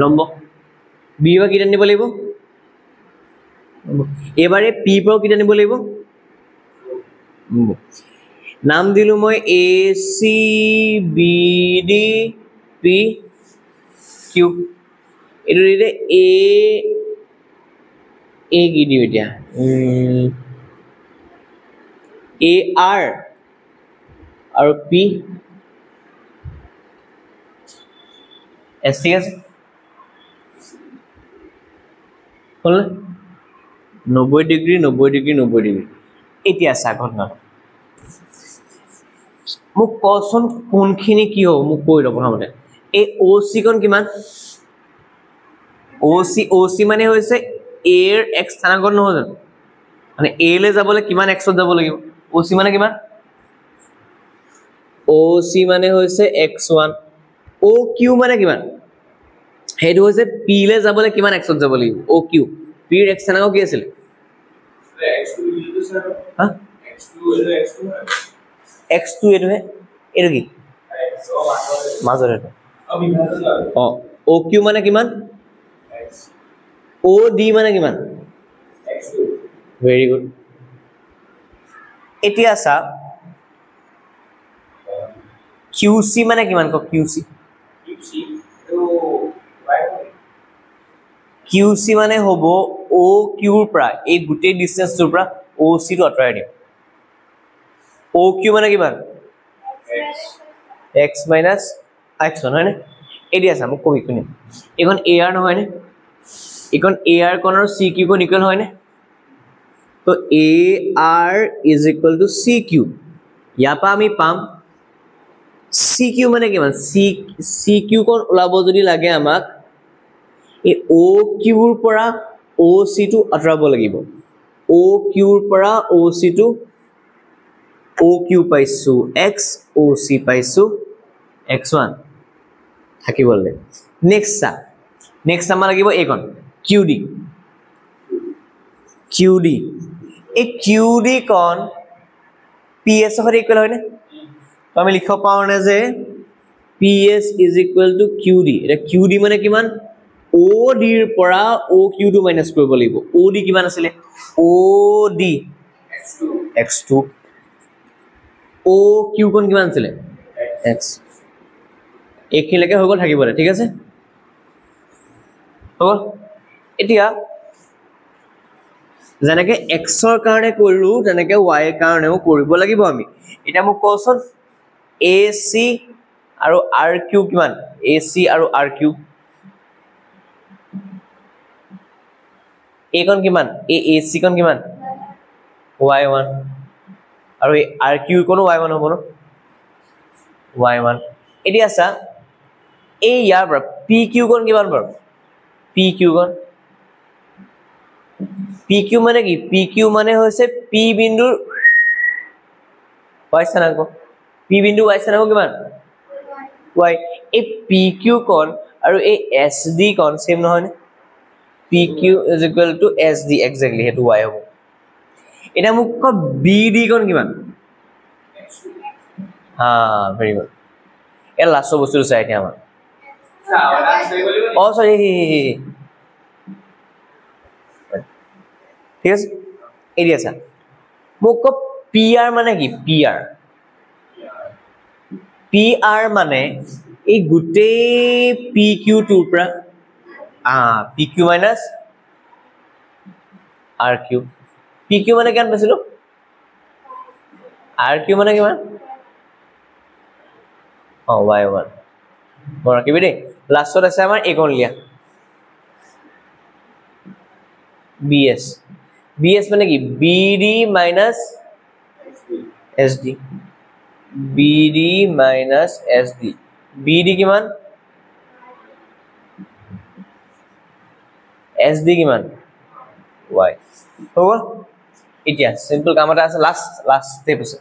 লম্ব বি পৰা কিটা নিব লাগিব এবাৰে পি পৰা কিটা নিব লাগিব নাম দিলু মই A C B D P Q এটো দিলে এ কি দিও এতিয়া এ আৰ আৰু পি এস ঠিক আছে হল 90 ডিগ্ৰী 90 ডিগ্ৰী 90 ডিগ্ৰী এতিয়া আছে ঘটনা মোক কোন কোনখিনি কি হ'ব মোক কৈ লব প্ৰথমতে এই ওসি কোন কিমান ওসি মানে হৈছে a এর x স্থানাঙ্ক নহয় জানো মানে a লে যাবলে কিমান x ত যাব লাগিব ওসি মানে কিমান OC মানে হৈছে x1 OQ মানে কিমান হেতু হৈছে p লে যাবলৈ কিমান x ত যাব লাগিব oq p ৰ x নাও কি আছিল x2 ইটো স্যাৰ হা x2 x2 x2 এটো হে এটো কি মাজৰ এটো oq মানে কিমান od মানে কিমান x2 ভেৰি গুড এতিয়া সা qc মানে কিমান ক qc তো y qc মানে হ'ব oq ৰ পৰা এই গুটে ডিসটেন্সটোৰ পৰা oc টো আঁতৰাই দিম oq মানে কিমান x minus x নহয় নে এডিয়া সামক কবি কোনি এখন ar নহয় নে এখন ar কোনৰ cq কোন ইকুয়াল হয় নে তো ar = cq ইয়াপা আমি পাম cq মানে কিমান cq কোন ওলাব যদি লাগে আমাক এই oq ৰ পৰা oc টো আঁতৰাব লাগিব oq ৰ পৰা oc টো oq পাইছো x oc পাইছো x1 থাকিবলে নেক্সট আমাৰ লাগিব এইখন qd এই qd কোন ps সৈতে ইকুয়াল হয় নে তো আমি লিখিব পাও না যে ps = qd এটা qd মানে কিমান od ৰ পৰা oq টো মাইনাস কৰিব লাগিব od কিমান আছিল od x2 oq কোন কিমান আছিল x এখিলৈকে হৈ গল থাকিবলে ঠিক আছে হ'ব এতিয়া যেনেকে x ৰ কাৰণে কৰিলো তেনেকে y ৰ কাৰণেও কৰিব লাগিব আমি এটা মোক কোৱেশ্চন ac আৰু rq কিমান ac আৰু rq a কোন কিমান ac কোন কিমান y1 আৰু rq কোন y1 হ'ব ন y1 এতিয়া সা এই ইয়াৰ পৰা pq কোন কিমান বাৰু pq কোন pq মানে কি pq মানে হৈছে p বিন্দুৰ y স্থানাঙ্ক p বিন্দু y স্থানাঙ্ক কিমান y এই pq কোন আৰু এই sd কোন সেম নহয় নে pq = sd এক্স্যাক্টলি হেতু y হ'ব এটা মোক ক bd কোন কিমান হা ভেরি গুড এ লাস্ট বস্তুটো চাই এতিয়া আমাৰ সরি ঠিক আছে এরিয়া স্যার মোক ক pr মানে কি pr মানে এই গুটে pq টুৰ পৰা pq minus rq pq মানে কিমান পাইছিলো rq মানে কিমান y1 মোৰ কি বিদে লাষ্টত আছে আমাৰ একন লিয়া bs মানে কি bd minus sd bd minus sd bd কিমান sd কিমান y হ'ব এতিয়া সিম্পল কাম এটা আছে লাস্ট স্টেপ আছে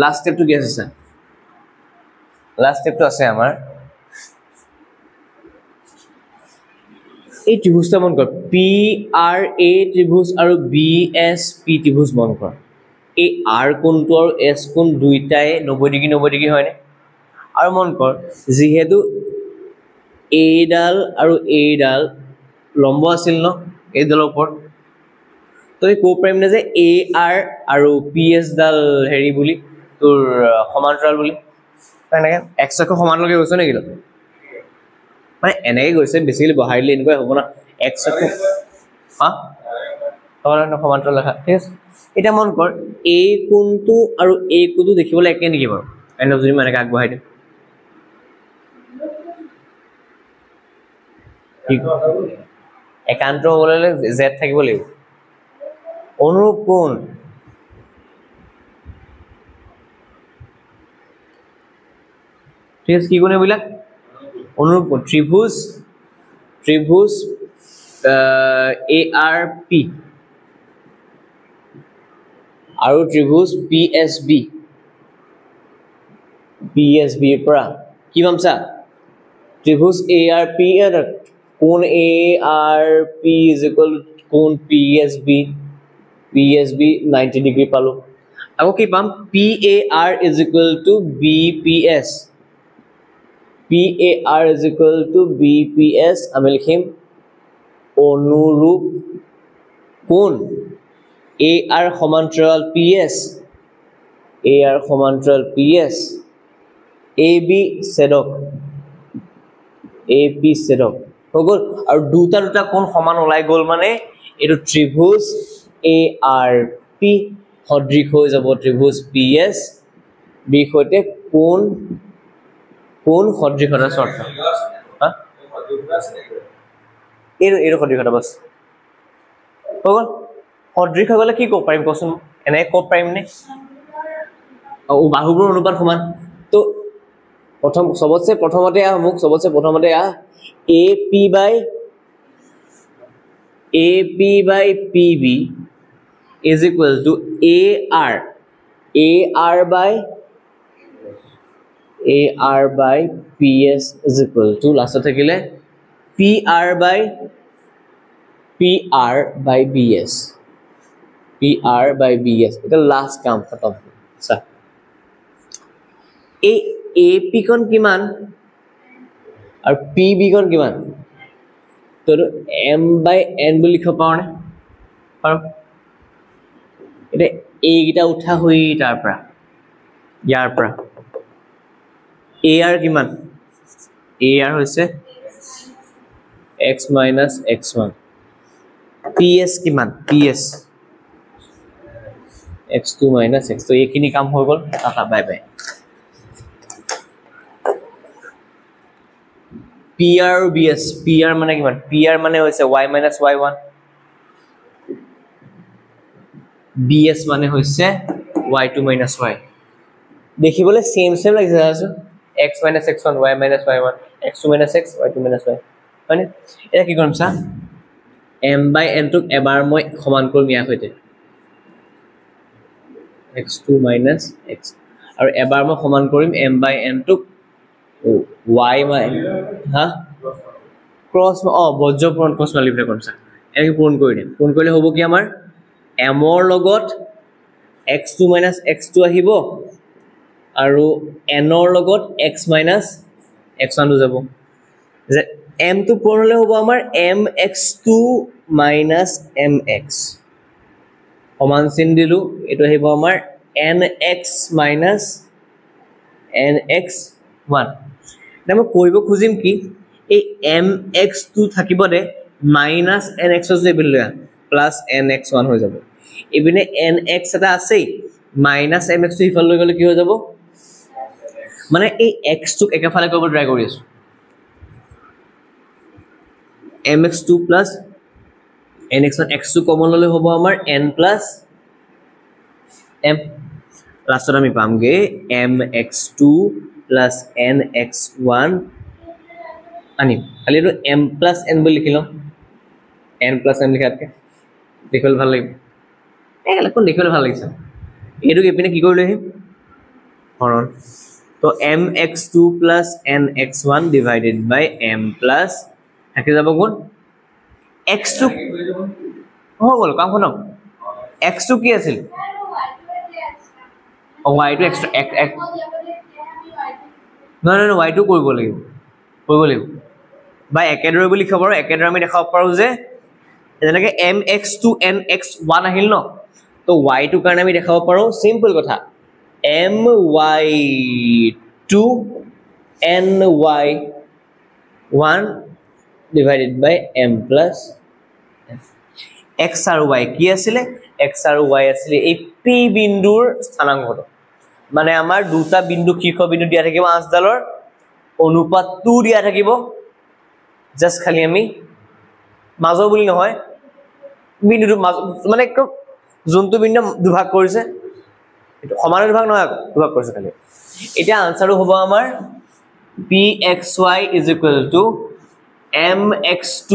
লাস্ট স্টেপটো কি আছে লাস্ট স্টেপটো আছে আমাৰ এই ত্ৰিভুজটা মন কৰ PRA ত্ৰিভুজ আৰু BSP ত্ৰিভুজ মন কৰ এই R কোণটো আৰু S কোণ দুইটাই 90 ডিগ্ৰী 90 ডিগ্ৰী হয় নে আৰু মন কৰ যেহেতু A ডাল আৰু A ডাল লম্ব আছিল ন এই ডালৰ ওপৰত তই কো পাৰিম নে যে AR আৰু PS ডাল হেৰি বুলি তোৰ সমান্তৰাল বুলি এনেকে x অক্ষ সমানলৈকে গৈছ নেকি মানে এনেকৈ গৈছে বেছিলি বহাইলে এনেকৈ হ'ব না x অক্ষ সমান্তৰাল লেখা ঠিক আছে এটা মন কৰ a কোণটো আৰু a কোণটো দেখিবলৈ একে নেকি বাৰু এনে যদি মানে কাক বহাই দিম ঠিক একান্ত হ'বলৈ z থাকিব লাগিব অনুৰূপ কোণ ঠিক আছে কি কোণ এইবিলাক অনুৰূপ কোণ ত্ৰিভুজ ARP আৰু ত্ৰিভুজ PSB ৰ পৰা কি পাম চা ত্ৰিভুজ ARP কোণ ARP is equal to কোণ PSB 90 ডিগ্ৰী পালো আকৌ কি পাম PAR is equal to BPS PAR is equal to BPS আমি লিখিম অনুৰূপ কোণ AR সমান্তৰাল PS AR সমান্তৰাল PS AB ছেদক AP ছেদক হৈ গ'ল আৰু দুটা কোণ সমান ওলাই গ'ল মানে এটো ত্ৰিভুজ ARP সদৃশ হৈ যাব ত্ৰিভুজ PS B সৈতে কোণ সদৃশতা শৰ্ত হা এৰো সদৃশতা বস হৈ গ'ল সদৃশ হৈ গ'লে কি ক'ব পাৰিম কচোন এনে ক'ব পাৰিম নে বাহুবোৰ অনুপাত সমান তো প্ৰথমতে AP by PB is equal to AR by PS is equal to last থাকিলে PR by BS এটা লাস্ট কাম খতম সা এই AP কোণ কিমান আৰু PB কোণ কিমান তো M by N বুলি লিখিব পাৰো নে পাৰো এটা এই গিটা উঠা হৈ তাৰ পৰা ইয়াৰ পৰা AR কিমান AR হৈছে x minus x1 PS কিমান PS x2 minus x তো এইখিনি কাম হৈ গ'ল টাটা বাই বাই PR আৰু BS PR মানে কিমান PR মানে হৈছে y minus y1 BS মানে হৈছে y2 minus y দেখিবলৈ সেম লাগিছে আছে x minus x1 y minus y1 x2 minus x y2 minus y মানে এটা কি কৰিম চা m by n টুক এবাৰ মই সমান কৰিম ইয়াৰ সৈতে x2 minus x আৰু এবাৰ মই সমান কৰিম m by n টুক y হা ক্ৰস বজ্ৰ পূৰণ ক্ৰস মাল্টিপ্লাই কৰিম চা এনেকৈ পূৰণ কৰি দিম পূৰণ কৰিলে হ'ব কি আমাৰ m ৰ লগত x2 minus x2 আহিব আৰু n ৰ লগত x minus x1 হৈ যাব যে m টু পূৰণ হলে হ'ব আমাৰ mx2 minus mx সমান চিন দিলু এটো আহিব আমাৰ nx minus nx1 নাম কৰিব খুজিম কি এই mx2 থাকিব দে minus nx জেবিলয়া plus nx1 হৈ যাব ইবিনে nx এটা আছে minus mx ইফাল লৈ গলে কি হৈ যাব মানে এই x টুক একেফালে কৰিব ট্ৰাই কৰি আছো mx2 plus nx1 x2 common ললে হ'ব আমাৰ n plus m লাষ্টত আমি পামগে mx2 plus nx1 আনি খালি এটো m plus n বুলি লিখিলো n plus n লিখাতকে দেখিবলৈ ভাল লাগিব একেলা কোন দেখিবলৈ ভাল লাগিছে এটো এপিনে কি কৰিলে হৰণ তো mx2 plus nx1 divided by m plus থাকি যাব কোন x2 হৈ গল কাম খনম x2 কি আছিল y2 extra x no y2 কৰিব লাগিব বাই একেদৰে বুলি লিখিব পাৰো একেদৰে আমি দেখাব পাৰো যে যেনেকৈ mx2 nx1 আহিল ন তো y2 কাৰণে আমি দেখাব পাৰো সিম্পল কথা my2 ny1 divided by m plus x আৰু y কি আছিল x আৰু y আছিল এই p বিন্দুৰ স্থানাঙ্ক মানে আমাৰ দুটা বিন্দু শীৰ্ষ বিন্দু দিয়া থাকিব আঁচডালৰ অনুপাত 2 দিয়া থাকিব জাস্ট খালি আমি মাজৰ বুলি নহয় বিন্দুটো মানে যোনটো বিন্দু দুভাগ কৰিছে এটো সমান দুভাগ নহয় দুভাগ কৰিছে খালি এটা আনসাৰও হ'ব আমাৰ pxy = mx2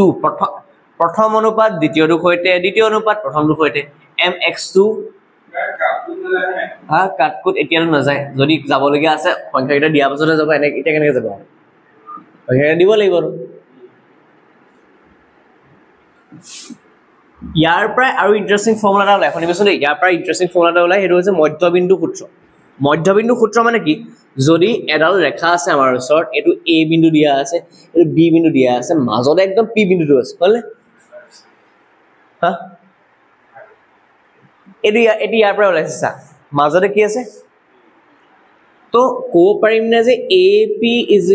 প্ৰথম অনুপাত দ্বিতীয়টো হৈতে দ্বিতীয় অনুপাত প্ৰথমটো হৈতে mx2 কাটকুট এতিয়া না যায় যদি যাব লগিয়া আছে সংখ্যাটা দিয়া পাছতে যাব এনে এটা কেনেকৈ যাব সংখ্যাটা দিব লাগিব ইয়াৰ পৰা আৰু ইন্টাৰেষ্টিং ফৰ্মুলা এটা ওলাই শুনিবচোন দেই ইয়াৰ পৰা ইন্টাৰেষ্টিং ফৰ্মুলা এটা ওলাই সেইটো হৈছে মধ্যবিন্দু সূত্ৰ মধ্যবিন্দু সূত্ৰ মানে কি যদি এডাল ৰেখা আছে আমাৰ ওচৰত এটো a বিন্দু দিয়া আছে এটো b বিন্দু দিয়া আছে মাজতে একদম p বিন্দুটো আছে হলনে হা এটো ইয়াৰ পৰা ওলাইছে সা মাজতে কি আছে তো কো পাৰিম না যে ap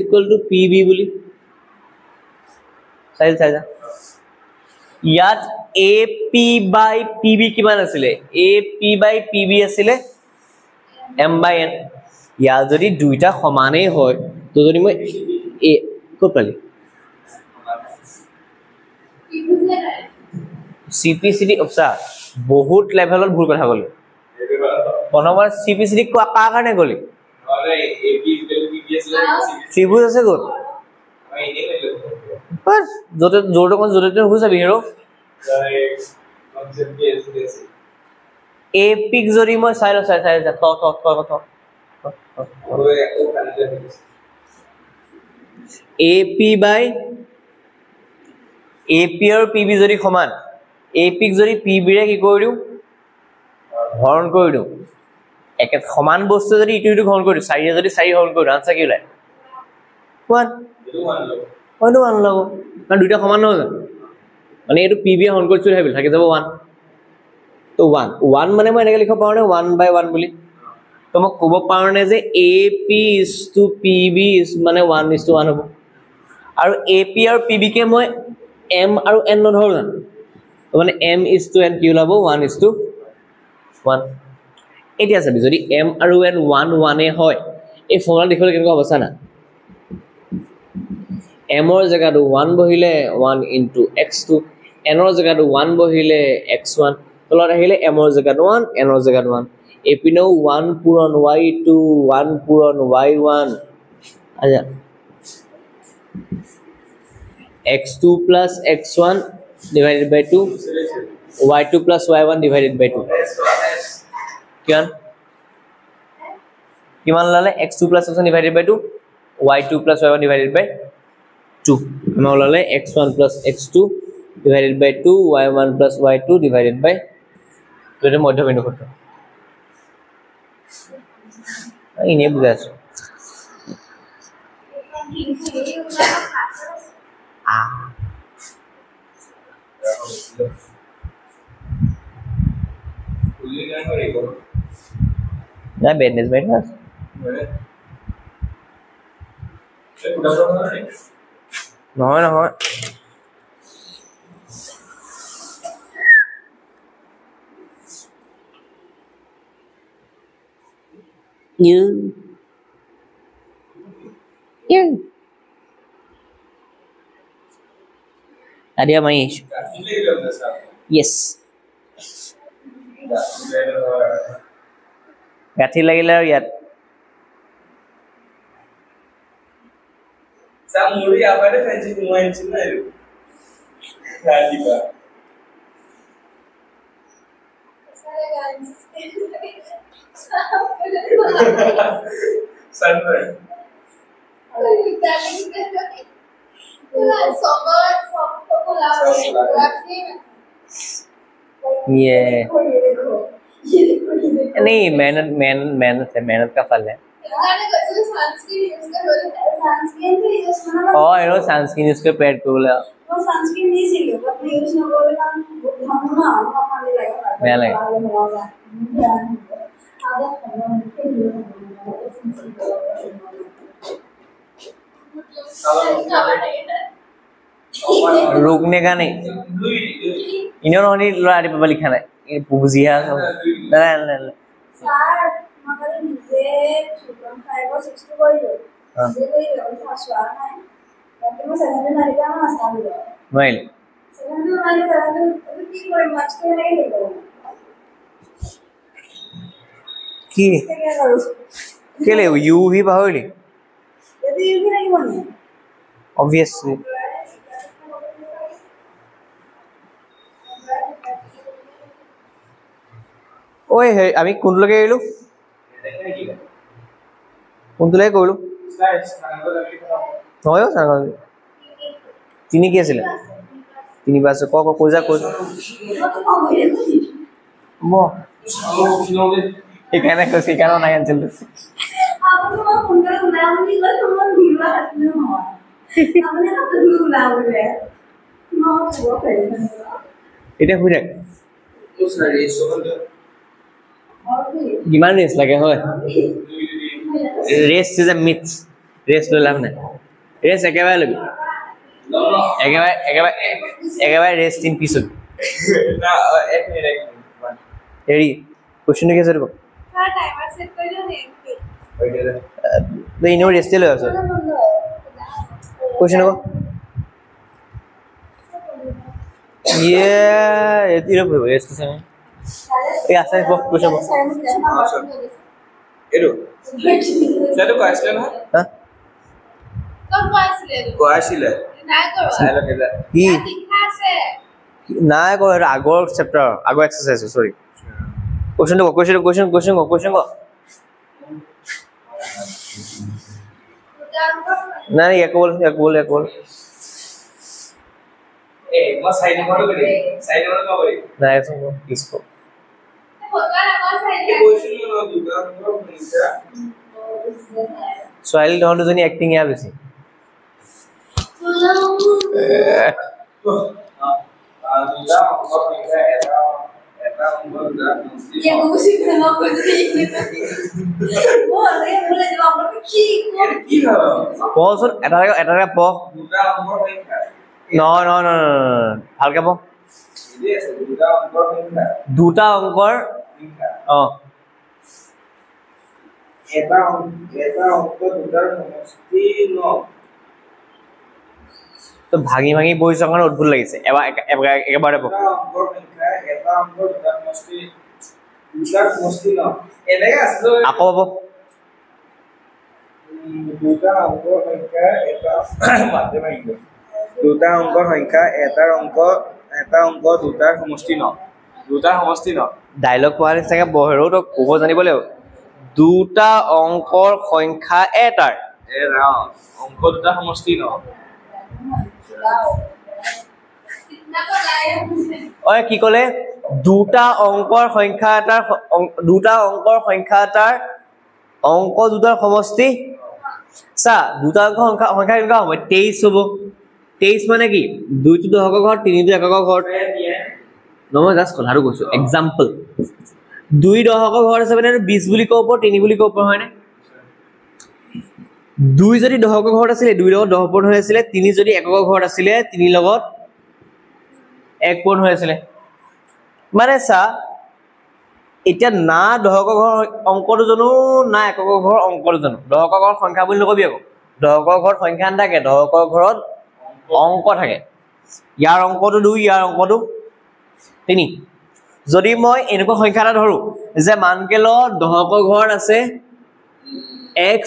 = pb বুলি চাইল চাইজা ইয়াত ap by pb কিমান আছিল ap by pb আছিল m/n ইয়া যদি দুইটা সমানেই হয় তো যদি মই এ কত পালি cpcd অপসা বহুত লেভেলত ভুল কথা কলি কোনবাৰ cpcd কা কাৰণে গলি আৰে ap = pb আছিল ত্ৰিভুজ আছে গত আমি এনে কইলো বাস যতে জোৰটো কোন জোৰতে হৈ যাবি হেৰো কনসেপ্ট কি আছে এপিক যদি মই চাই যা থ ওই একটু খালি যাবে ap by ap আৰু pb যদি সমান ap ক যদি pb ৰে কি কৰি দিও হৰণ কৰি দিও একে সমান বস্তু যদি ইটো ইটো হৰণ কৰি দিও 4 যদি 4 হৰণ কৰি দিও আনসাৰ কি ওলাই 1 এটো মানলো হয়তো 1 লাগো কাৰণ দুইটা সমান নহয় মানে এটো pb হৰণ কৰি চুই ভাবিল থাকে যাব 1 তো 1 মানে মই এনেকে লিখিব পাৰো নে 1/1 বুলি তো মই ক'ব পাৰো নে যে ap = pb মানে 1:1 হ'ব আৰু ap আৰু pb কে মই m আৰু n নধৰো না তো মানে m n কি ওলাব 1:1 এতিয়া চাবি যদি m আৰু n 1 এ হয় এই ফৰ্মুলা দেখিলে কেনেকুৱা হ'ব চানা m ৰ জায়গাটো 1 বহিলে 1 * x2 n ৰ জায়গাটো 1 বহিলে x1 তলত আহিলে m ৰ জায়গাটো 1 n ৰ জায়গাটো 1 এপিনো 1 পূৰণ y2 1 পূৰণ y1 আজা x2 + x1 divided by 2 y2 + y1 divided by 2 কিমান লালে x2 + x1 divided by 2 y2 + y1 divided by 2 আমাৰ লালে x1 + x2 divided by 2 y1 + y2 divided by এটা মধ্যবিন্দু সূত্ৰ ইনে বুজাইছো ফুলি গান কৰিব না বেডনেস বেডনেস নহয় নহয় Adia Manish. Yes. Gathi lagile aru yat. Sa muri apare fancy kumai china iru. Radiba. Sunrise. Yeah. नहीं मेहनत का फल है और ये सनस्क्रीन यूज के पेट को बोला वो सनस्क्रीन नहीं सिलो बट यूज न बोले हम ना हमारे लगा मैं लगा रुकने का नहीं इन्होंने लड़ाई पे लिखा है ये बुझिया सब ना सर मगर मुझे 2.5 और 6 को ही लो मुझे कोई व्यवस्था स्वाद है लेकिन मैं सेकंड में नहीं करना आसान है नहीं सेकंड में नहीं करना तो तीन बार मैच के नहीं है की क्या करूं के लिए यू भी भावली यदि यू भी नहीं बने obviously ओए हे আমি কোন লগে এলো কোন লগে কইলো নয় সাগৰ তিনি কি আছিল 3 5 কৈ যা কৈ ম এখানে কইছি কেন নাই আনছিল আপনি আমার ফোনটা উলাউলি করে তোমার ভিডিও আসলে হয় আপনি হাতে উলাউলে নো তো করে এটা হই রাখ তো স্যার এই সকল কিমান রেস লাগে হয় race is a myth race ললাম না রেস একেবারে লবি একেবারে রেস 3 পিছত না এক মিনিট হেৰি কোশ্চেন কি আছে স্যাৰ টাইমাৰ সেট কৰে দেন তো ইনো ৰেস্টে লৈ আছে কোশ্চেন কো ইয়ে এতিৰো রেস্ট আছে এই আছে কোশ্চেন এটো সেটো কোয়েশ্চন না হ্যাঁ কো আসিলে নাই করো চাইলো কেলা কি লিখা আছে নাই কো আগৰ চেপ্টাৰ আগৰ এক্সাৰসাইজ সৰি কোশ্চেন কো না এক বল এ মই সাইড নম্বৰটো কৰি সাইড নম্বৰটো কৰি না eso इसको ফটোৰ আমাৰ সাইডে কোয়েশ্চন ন দুটা নম্বৰ নিছা সোয়াইল ধৰণটো জনি এক্টিং ইয়া বেছি দুটা নম্বৰ নিছা এটা নম্বৰ দুটা ये मुझे ना कुछ नहीं बोल रहे बोले जब आप लोग की কি হয় পছন এটা প দুটা নম্বৰ সংখ্যা ন ভালকে প এনে আছে দুটা নম্বৰ সংখ্যা দুটা অংকৰ অ এটা অংক দুটাৰ সমষ্টি ন তো ভাঙি বহিছ কাৰণে অদ্ভুত লাগিছে এবাৰে প দুটা অংকৰ সংখ্যা এটা অংক দুটাৰ সমষ্টি ন এনেকে আছে আকৌ পাব দুটা অংকৰ সংখ্যা এটা মাধ্যমিক দুটা অংকৰ সংখ্যা এটা অংক দুটাৰ সমষ্টি ন ডায়লগ পোৱা নিচিনাকে বহেৰো তো ক'ব জানিব লাগিব দুটা অংকৰ সংখ্যা এটাৰ অংক দুটা সমষ্টি ন कितना को लाया मुझे ঐ কি ক'লে দুটা অংকৰ সংখ্যা এটাৰ অংক দুটাৰ সমষ্টি চা দুটা অংকৰ সংখ্যা কেনেকুৱা হ'ব 23 হ'ব 23 মানে কি 2 টো দশকৰ ঘৰত 3 টো এককৰ ঘৰত নহয় জাস্ট কথাটো কৈছো এক্সাম্পল 2 দশকৰ ঘৰত আছে মানে 20 বুলি ক'ব 3 বুলি ক'ব হয় নে 2 যদি দশকৰ ঘৰত আছিল 2 লগত 10 পূৰণ হৈ আছিল 3 যদি এককৰ ঘৰত আছিল 3 লগত 1 পূৰণ হৈ আছিল মানে চা এটা না দশকৰ ঘৰ অংকটো জানো না এককৰ ঘৰ অংকটো জানো দশকৰ ঘৰ সংখ্যা বুলি নকবি আকৌ দশকৰ ঘৰত সংখ্যা নাথাকে দশকৰ ঘৰত অংক থাকে ইয়াৰ অংকটো 2 ইয়াৰ অংকটো 3 যদি মই এনেকুৱা সংখ্যা এটা ধৰো যে মানকেল দশকৰ ঘৰত আছে x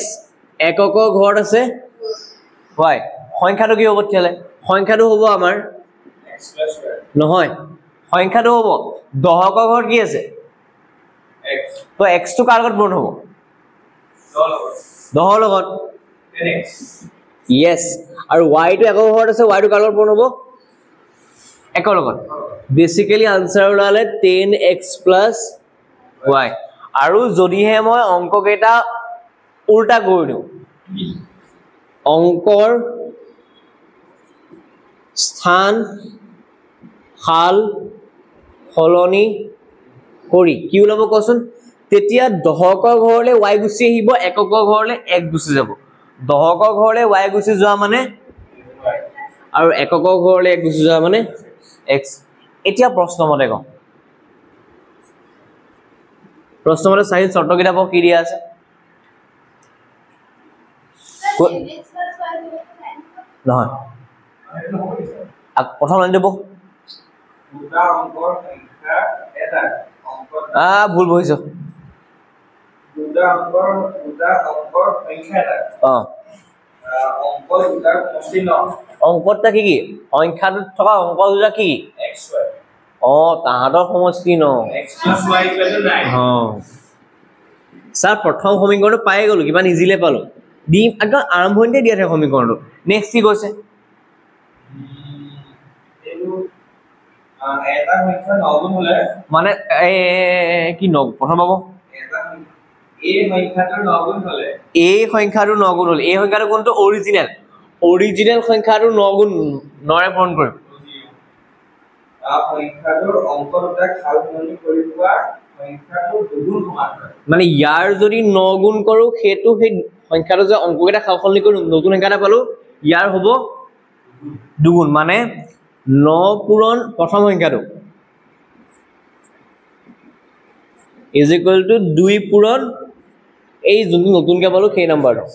এককৰ ঘৰত আছে y সংখ্যাটো কি হ'ব তেলে সংখ্যাটো হ'ব আমাৰ নহয় সংখ্যাটো হ'ব দশকৰ ঘৰত কি আছে তো x টো কাৰ লগত পূৰণ হ'ব 10 লগত yes আৰু y টো একৰ ঘৰত আছে y টো কাৰ লগত পূৰণ হ'ব একৰ লগত বেসিক্যালি আনসাৰ ওলালে 10x + y আৰু যদিহে মই অংক কেইটা উল্টা কৰি দিও অংকৰ স্থান হাল হলনি কৰি কি ওলাব কোন তেতিয়া দশকৰ ঘৰলে y গুছি আহিব এককৰ ঘৰলে x গুছি যাব দশকৰ ঘৰলে y গুছি যোৱা মানে আৰু এককৰ ঘৰলে x গুছি যোৱা মানে x এতিয়া প্ৰশ্ন মতে কম প্ৰশ্ন মতে চাই শৰ্ত কিতাপ কি দিয়া আছে নহয় প্ৰথম লাইন দেব দুটা অংকৰ সংখ্যা এটা ভুল বহিছো দুটা অংকৰ সংখ্যা এটা অংক দুটাৰ সমষ্টি ন অংকটা কি সংখ্যাটোত থকা অংক দুটা কি x y তাহাঁতৰ সমষ্টি ন x + y = 9 স্যাৰ প্ৰথম সমীকৰণটো পাই গলো কিমান ইজিলে পালো দিম একদম আৰম্ভণিতে দিয়া থাকে সমীকৰণটো নেক্সট কি কৈছে এলো এটা সংখ্যা 9 গুণ হলে মানে কি 9 প্ৰথম পাব এটা এই সংখ্যাটো 9 গুণ হলে এই সংখ্যাটো 9 গুণ হল এই সংখ্যাটো কোনটো অৰিজিনেল সংখ্যাটো 9 গুণ 9 পূৰণ কৰিম সংখ্যাটোৰ অংক দুটা খাল সলনি কৰি পোৱা সংখ্যাটো দুগুণ সমান হয় মানে ইয়াৰ যদি 9 গুণ কৰো হেতু হে সংখ্যাটো যে অংককেইটা খাল সলনি কৰি নতুন সংখ্যা এটা পালো ইয়াৰ হ'ব দুগুণ মানে 9 পূৰণ প্ৰথম সংখ্যাটো is equal to 2 পূৰণ এই যোনটো নতুনকে পালো সেই নাম্বাৰটো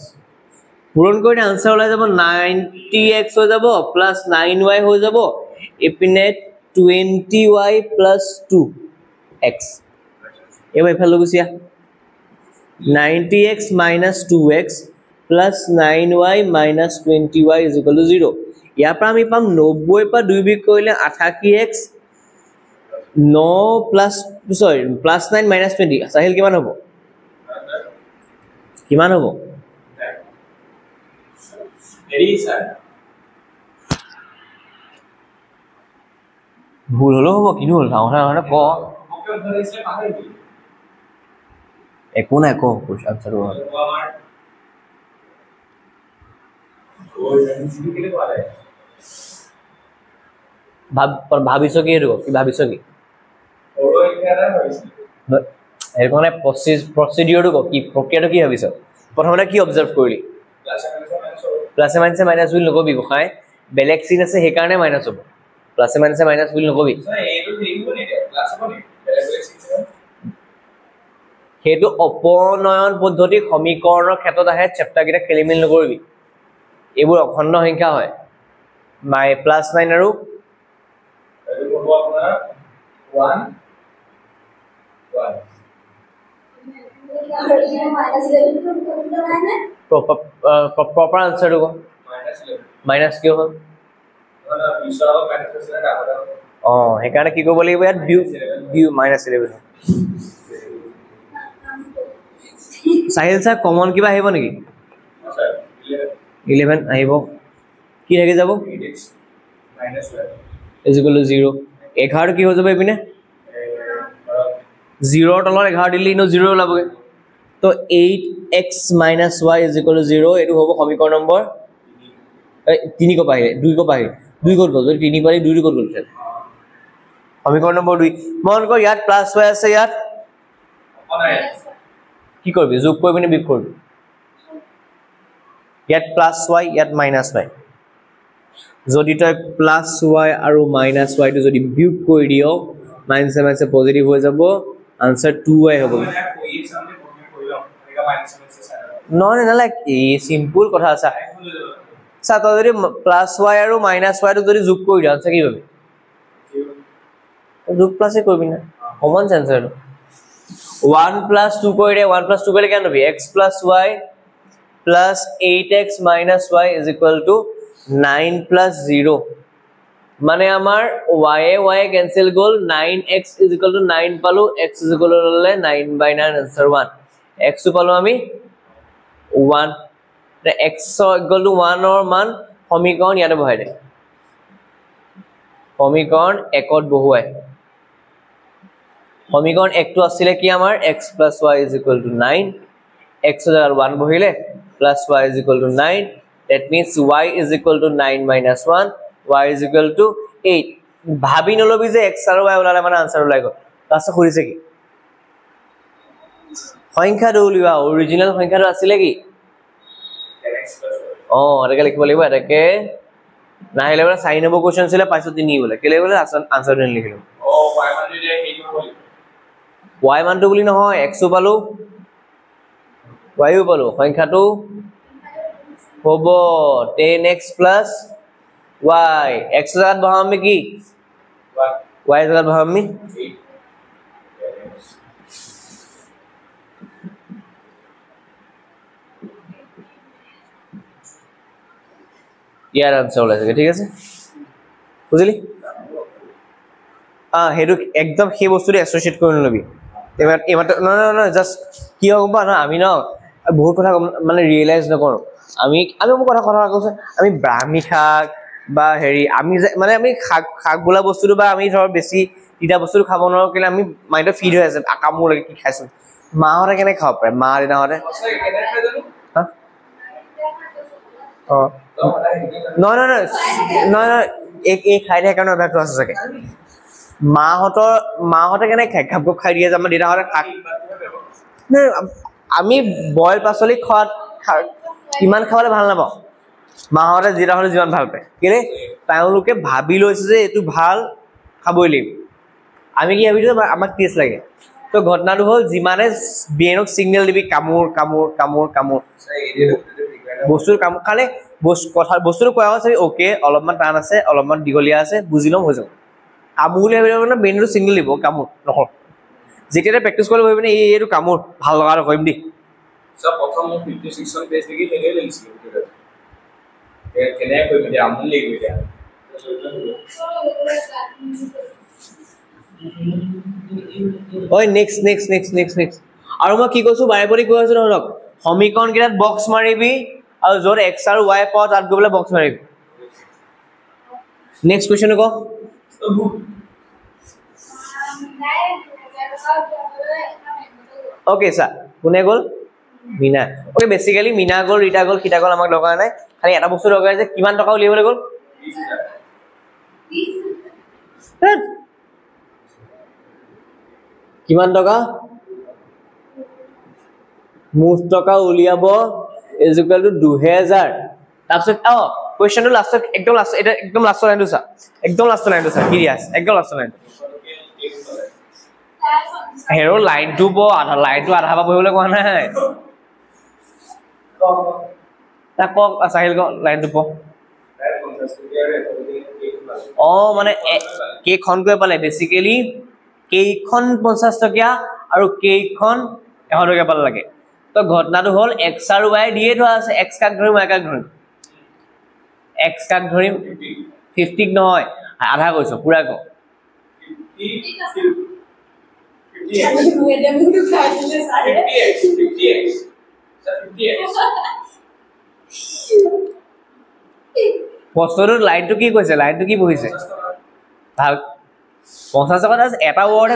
পূৰণ কৰি আনসাৰ ওলাই যাব 90x হৈ যাব প্লাস 9y হৈ যাব এপিনে 20y plus 2x এবাৰ ইফালে গুছিয়া 90x minus 2x plus 9y minus 20y is equal to 0 ইয়াৰ পৰা আমি পাম 90 পৰা 2 বিয়োগ কৰিলে 88x 9 plus sorry plus 9 minus 20 Sahil কিমান হ'ব কিমান হ'ব হেৰি স্যার ভুল হলো হ'ব কিনো হল কথা ক ওকে ধরেছে পাহৰি গলি একো নাই ক আনসাৰ আমাৰ ওই জানিছিলি কেলে পালে ভাবিছো কি হেতু কি ভাবিছো কি ওই এটা ভাবিছিল এরকম প্রসিডিউরটো কি প্রক্রিয়াটো কি ভাবিছ প্রথমতে কি অবজার্ভ কৰিলি প্লাস মাইনাস মাইনাস উইল নকবি গোখাই বেলেগ সিন আছে হে কাৰণে মাইনাস হ'ব প্লাস মাইনাস মাইনাস উইল নকবি এইটো হেৰি বনি দিয়া ক্লাছ বনি বেলেগ সিস্টেম হেতু অপনয়ন পদ্ধতি সমীকৰণৰ ক্ষেত্ৰত আহে চেপ্টাৰ কিটা খেলিমেল নকৰিবি এইবোৰ অখণ্ড সংখ্যা হয় মাই প্লাস 9 আৰু এইটো হ'ব আপোনাৰ 1 proper answer to go minus কিয় হ'ল হেকাৰণে কি কৰিব লাগিব ইয়াত view minus 11 Sahil sir common কিবা আহিব নেকি 11 আহিব কি থাকি যাব is equal to 0 11 কি হৈ যাব এপিনে 0 তলত 11 দিলি নো 0 ওলাবগে তো 8x minus y is equal to 0 এটো হ'ব সমীকৰণ নম্বৰ 3 কো পাই 2 কো পাই 2 কত গল 3 পাই 2 কত গল সমীকৰণ নম্বৰ 2 মন কৰ ইয়াত প্লাস y আছে ইয়াত কি করবি যোগ করবি না বিয়োগ করবি ইয়াত প্লাস y ইয়াত মাইনাস y যদি তই প্লাস y আৰু মাইনাস y টো যদি বিয়োগ কৰি দিও মাইনাস মাইনাস পজিটিভ হৈ যাব आंसर 2y হ'ব নহয় না লাইক এই সিম্পল কথা আছে সাত যদি প্লাস y আৰু মাইনাস y টো যদি যোগ কৰি দিও আনসাৰ কি হবে যোগ প্লাসে কৰবি না কমন সেন্স আৰু 1 plus 2 করে 1 plus 2 করে কেন হবে x plus y plus 8x minus y is equal to 9 plus 0 মানে আমার y y cancel goal 9x is equal to 9 পালো x is equal to 9/9 answer 1 x পালো আমি 1 the x equal to 1 or মান সমীকৰণ ইয়াতে বহাই দে সমীকৰণ 1 ত বহুৱাই সমীকৰণ 1 টো আছিল কি আমাৰ x plus y is equal to 9 x জাগাৰ 1 বহিলে plus y is equal to 9 that means y is equal to 9 minus 1 y is equal to 8 ভাবি নলবি যে x আৰু y ওলালে মানে আনসাৰ ওলাই গল তাছে কৰিছে কি সংখ্যা দউলিবা অৰিজিনাল সংখ্যাটো আছিল কি এটাকে লিখিব লাগিব এটাকে নাহিলে বলে সাইন হ'ব কোশ্চেন ছিল পাইছো তিনি বলে কেলে বলে আনসাৰ দেন লিখিলো y মানটো বুলি নহয় x পালো y পালো সংখ্যাটো হ'ব 10x plus y x জাগাত বহাম আমি কি y জাগাত বহাম আমি ইয়াৰ আনসাৰ ওলাইছে ঠিক আছে বুঝলি হেতু একদম সেই বস্তুটো এসোসিয়েট কৰি নলবি এবাৰ না জাস্ট কি হ'ব না আমি না বহুত কথা মানে ৰিয়েলাইজ নকৰো আমি কথা কৈছো আমি ব্ৰাহ্মী শাক বা হেৰি আমি মানে আমি শাক বোলা বস্তুটো বা আমি ধৰ বেছি তিতা বস্তু খাব নোৱাৰো কেলে আমি মাইন্ডত ফিড হৈ আছে আকামো লাগে কি খাইছো মাহঁতে কেনে খাব পাৰে মা দেউতাহঁতে নহয় এই খাই থাকে কাৰণে অভ্যাসটো আছে চাগে মাহঁতে কেনে খাই ঘাপ ঘাপ খাই দিয়ে যে আমাৰ দেউতাহঁতে শাক আমি বইল পাচলি খোৱাত ইমান খাবলৈ ভাল নাপাওঁ মাহঁতে দেউতাহঁতে যিমান ভাল পায় কেলে তেওঁলোকে ভাবি লৈছে যে এইটো ভাল খাবই লাগিব আমি কি ভাবিছো আমাক টেষ্ট লাগে তো ঘটনাটো হ'ল যিমানে ব্ৰেইনক সিগনেল দিবি কামোৰ কামোৰ কামোৰ কামোৰ বস্তুৰ কাম খালে বস্তুটো কোৱা হৈছে ওকে অলপমান টান আছে অলপমান দীঘলীয়া আছে বুজি ল'ম হৈ যাব কামোৰ বুলি ভাবিলে মানে ব্ৰেইনটো সিগনেল দিব কামোৰ নকৰো যেতিয়া প্ৰেক্টিচ কৰিব ভাবিবি নে এইটো কামোৰ ভাল লগা কৰিম দেই সব প্ৰথম 56 খন পেজ দেখি হেৰি লাগিছিল কেনে কৰিম এতিয়া আমনি লাগিব এতিয়া ওই নেক্সট আৰু মই কি কৈছো বাৰে বাৰে কৈ আছো ধৰক সমীকৰণ কেইটাত বক্স মাৰিবি আৰু য'ত x আৰু y পাও তাত গৈ পেলাই বক্স মাৰিবি নেক্সট কোৱেশ্চন ক ওকে স্যাৰ কোনে গ'ল মিনা ওকে বেসিক্যালি মিনা গ'ল ৰিতা গ'ল খিতা গ'ল আমাক দৰকাৰ নাই খালি এটা বস্তু দৰকাৰ আছে কিমান টকা উলিয়াবলৈ গ'ল 20,000 কিমান টকা মুঠ টকা উলিয়াব ইজ ইকুৱেল টু 2000 তাৰপিছত কোৱেশ্চনটো লাষ্টত একদম লাষ্ট এটা একদম লাষ্টৰ লাইনটো চা কিৰিয়াছ একদম লাষ্টৰ লাইন হেৰো লাইনটো আধা পৰা পঢ়িবলৈ কোৱা নাই তাক কক চাহিল ক লাইনটো প মানে কেইখন কৈ পালে বেসিক্যালি কেইখন 50 টকীয়া আৰু কেইখন 100 টকীয়া পালে লাগে তো ঘটনাটো হ'ল x আৰু y দিয়ে থোৱা আছে x কাক ধৰিম y কাক ধৰিম x কাক ধৰিম 50 নহয় আধা কৈছো পুৰা ক 50 বস্তুৰ লাইনটো কি কৈছে লাইনটো কি বহিছে ভাল 50 টকা এটা ওৱৰ্ড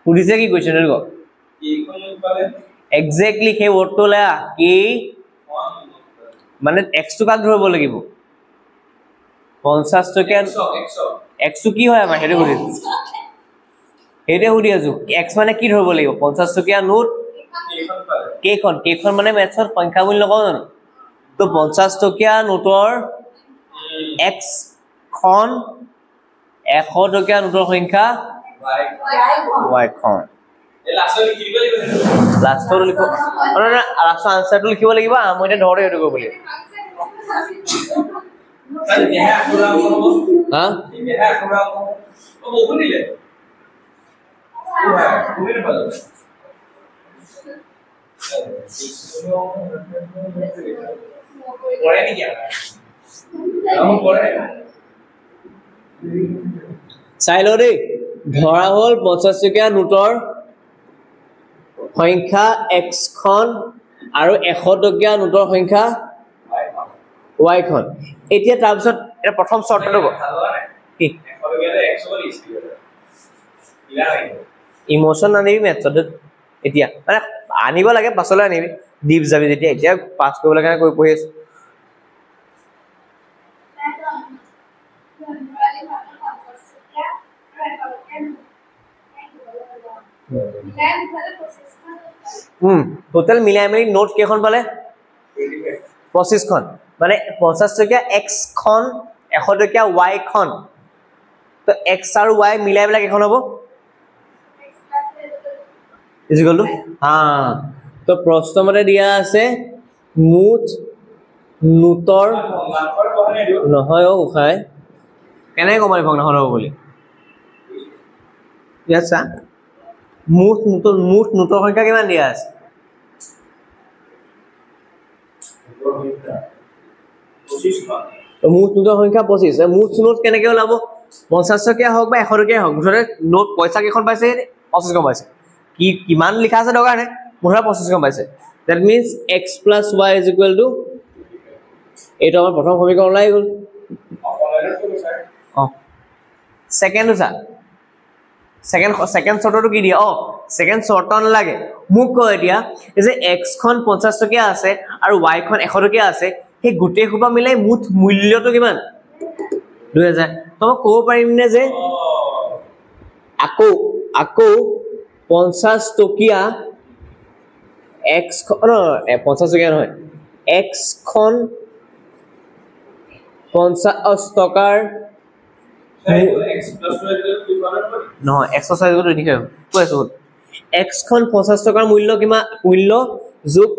পুলিচে কি কোৱেশ্চন ক এক্স্যাক্টলি সেই ওৱৰ্ডটো লা কি মানে x টো কাক ধৰিব লাগিব 50 টকা x টো কি হয় আমাৰ হেৰি সুধি আছো x মানে কি ধৰিব লাগিব 50 টকীয়া নোট কেইখন মানে মেথছত সংখ্যা বুলি নকওঁ জানো তো 50 টকীয়া নোটৰ x খন 100 টকীয়া নোটৰ সংখ্যা y খন লাষ্টৰ লিখো লাষ্টৰ আনসাৰটো লিখিব লাগিব মই এটা ধৰে এইটো কৰিব লাগিব চাই ল দেই ধৰা হ'ল 50 টকীয়া নোটৰ সংখ্যা x খন আৰু 100 টকীয়া নোটৰ সংখ্যা y খন এতিয়া তাৰ পিছত এটা প্ৰথম শৰ্তটো কি ইমোশন আনিবি মেথডত এতিয়া মানে আনিব লাগে পাছলৈ আনিবি ডিপ যাবি যেতিয়া এতিয়া পাছ কৰিবলৈ কাৰণে কৈ পঢ়ি আছো টোটাল মিলাই মিলি নোট কেখন পালে 25 খন মানে 50 টকীয়া x খন 100 টকীয়া y খন তো x আৰু y মিলাই পেলাই কেখন হ'ব ইজ ইকুৱেল টু তো প্ৰশ্নমতে দিয়া আছে মুঠ নোটৰ নহয় উখাই কেনে কমাই ভগ্নাংশ হ'ব বুলি ইয়াছা মুঠ নোটৰ সংখ্যা কিমান দিয়া আছে মুঠ নোটৰ সংখ্যা 25 মুঠ নোট কেনেকৈ ওলাব 50 টকীয়া হওক বা 100 টকীয়া হওক মুঠতে নোট পইচা কেখন পাইছে 25 খন পাইছে কি কিমান লিখা আছে দৰকাৰ নাই মুঠৰ 25 গম পাইছে that means x plus y is equal to এইটো আমাৰ প্ৰথম সমীকৰণ ওলাই গ'ল সেকেন্ড উসা সেকেন্ড শর্টটো কি দিয়া সেকেন্ড শর্ট নালাগে মোক কয় দিয়া যে x খন 50 টকা আছে আৰু y খন 100 টকা আছে সেই গুটে খুবা মিলাই মুঠ মূল্যটো কিমান 2000 তম কো পাৰিম নে যে আকো 50 টকা x খন 50 টকা নহয় x খন 50 টকাৰ x plus y no exercise go to কৈছো x খন 50 টকাৰ মূল্য কিমান মূল্য যোগ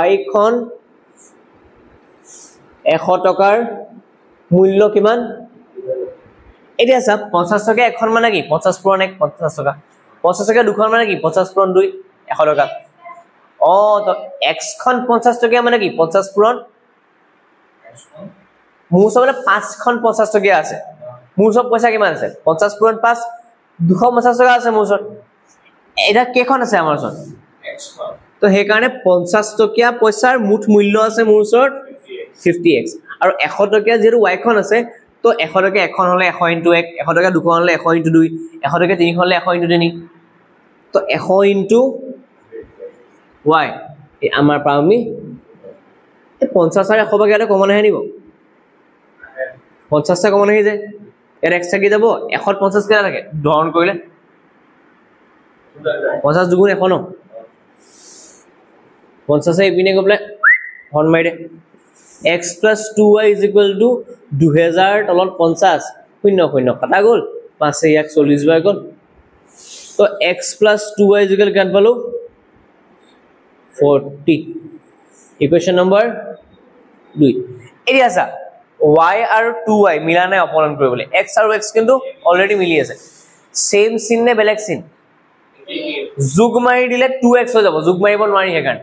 y খন 100 টকাৰ মূল্য কিমান এটা সব 50 টকা এখন মানে কি 50 পূৰণ 1 50 টকা 50 টকা দুখন মানে কি 50 পূৰণ 2 100 টকা তো x খন 50 টকা মানে কি 50 পূৰণ মোৰ সবলে 5 খন 50 টকা আছে মোৰ সব পইচা কিমান আছে 50 পূৰণ 5 250 টকা আছে মোৰ সব এটা কেখন আছে আমাৰ সব x খন তো হে কাৰণে 50 টকা পইচাৰ মুঠ মূল্য আছে মোৰ সব 50x আৰু 100 টকা যেটো y খন আছে তো 100 টকা এখন হলে 100 * 1 100 টকা দুখন হলে 100 * 2 100 টকা তিনি হলে 100 * 3 তো 100 * y আমাৰ পামি 50 আৰু 100 বাগেলে কমন আহে নিব 50 টা কমন আহি যায় এর x থাকি যাব 150 কেলা থাকে ধরন কইলে 50 দুগুণ 100 ন 50 এ ইপিনে গবলে হন মাইরে x + 2y = 2000 তলত 50 শূন্য শূন্য কাটা গল 5 এ 140 বাই গল তো x + 2y = কেন পালো 40 ইকুয়েশন নাম্বার 2 এরিয়া সা y আৰু 2y মিলা নাই অপনন কৰিবলে x আৰু x কিন্তু অলৰেডি মিলি আছে সেম চিন নে বেলেগ চিন যোগ মাৰি দিলে 2x হৈ যাব যোগ মাৰিব নোৱাৰি হেকান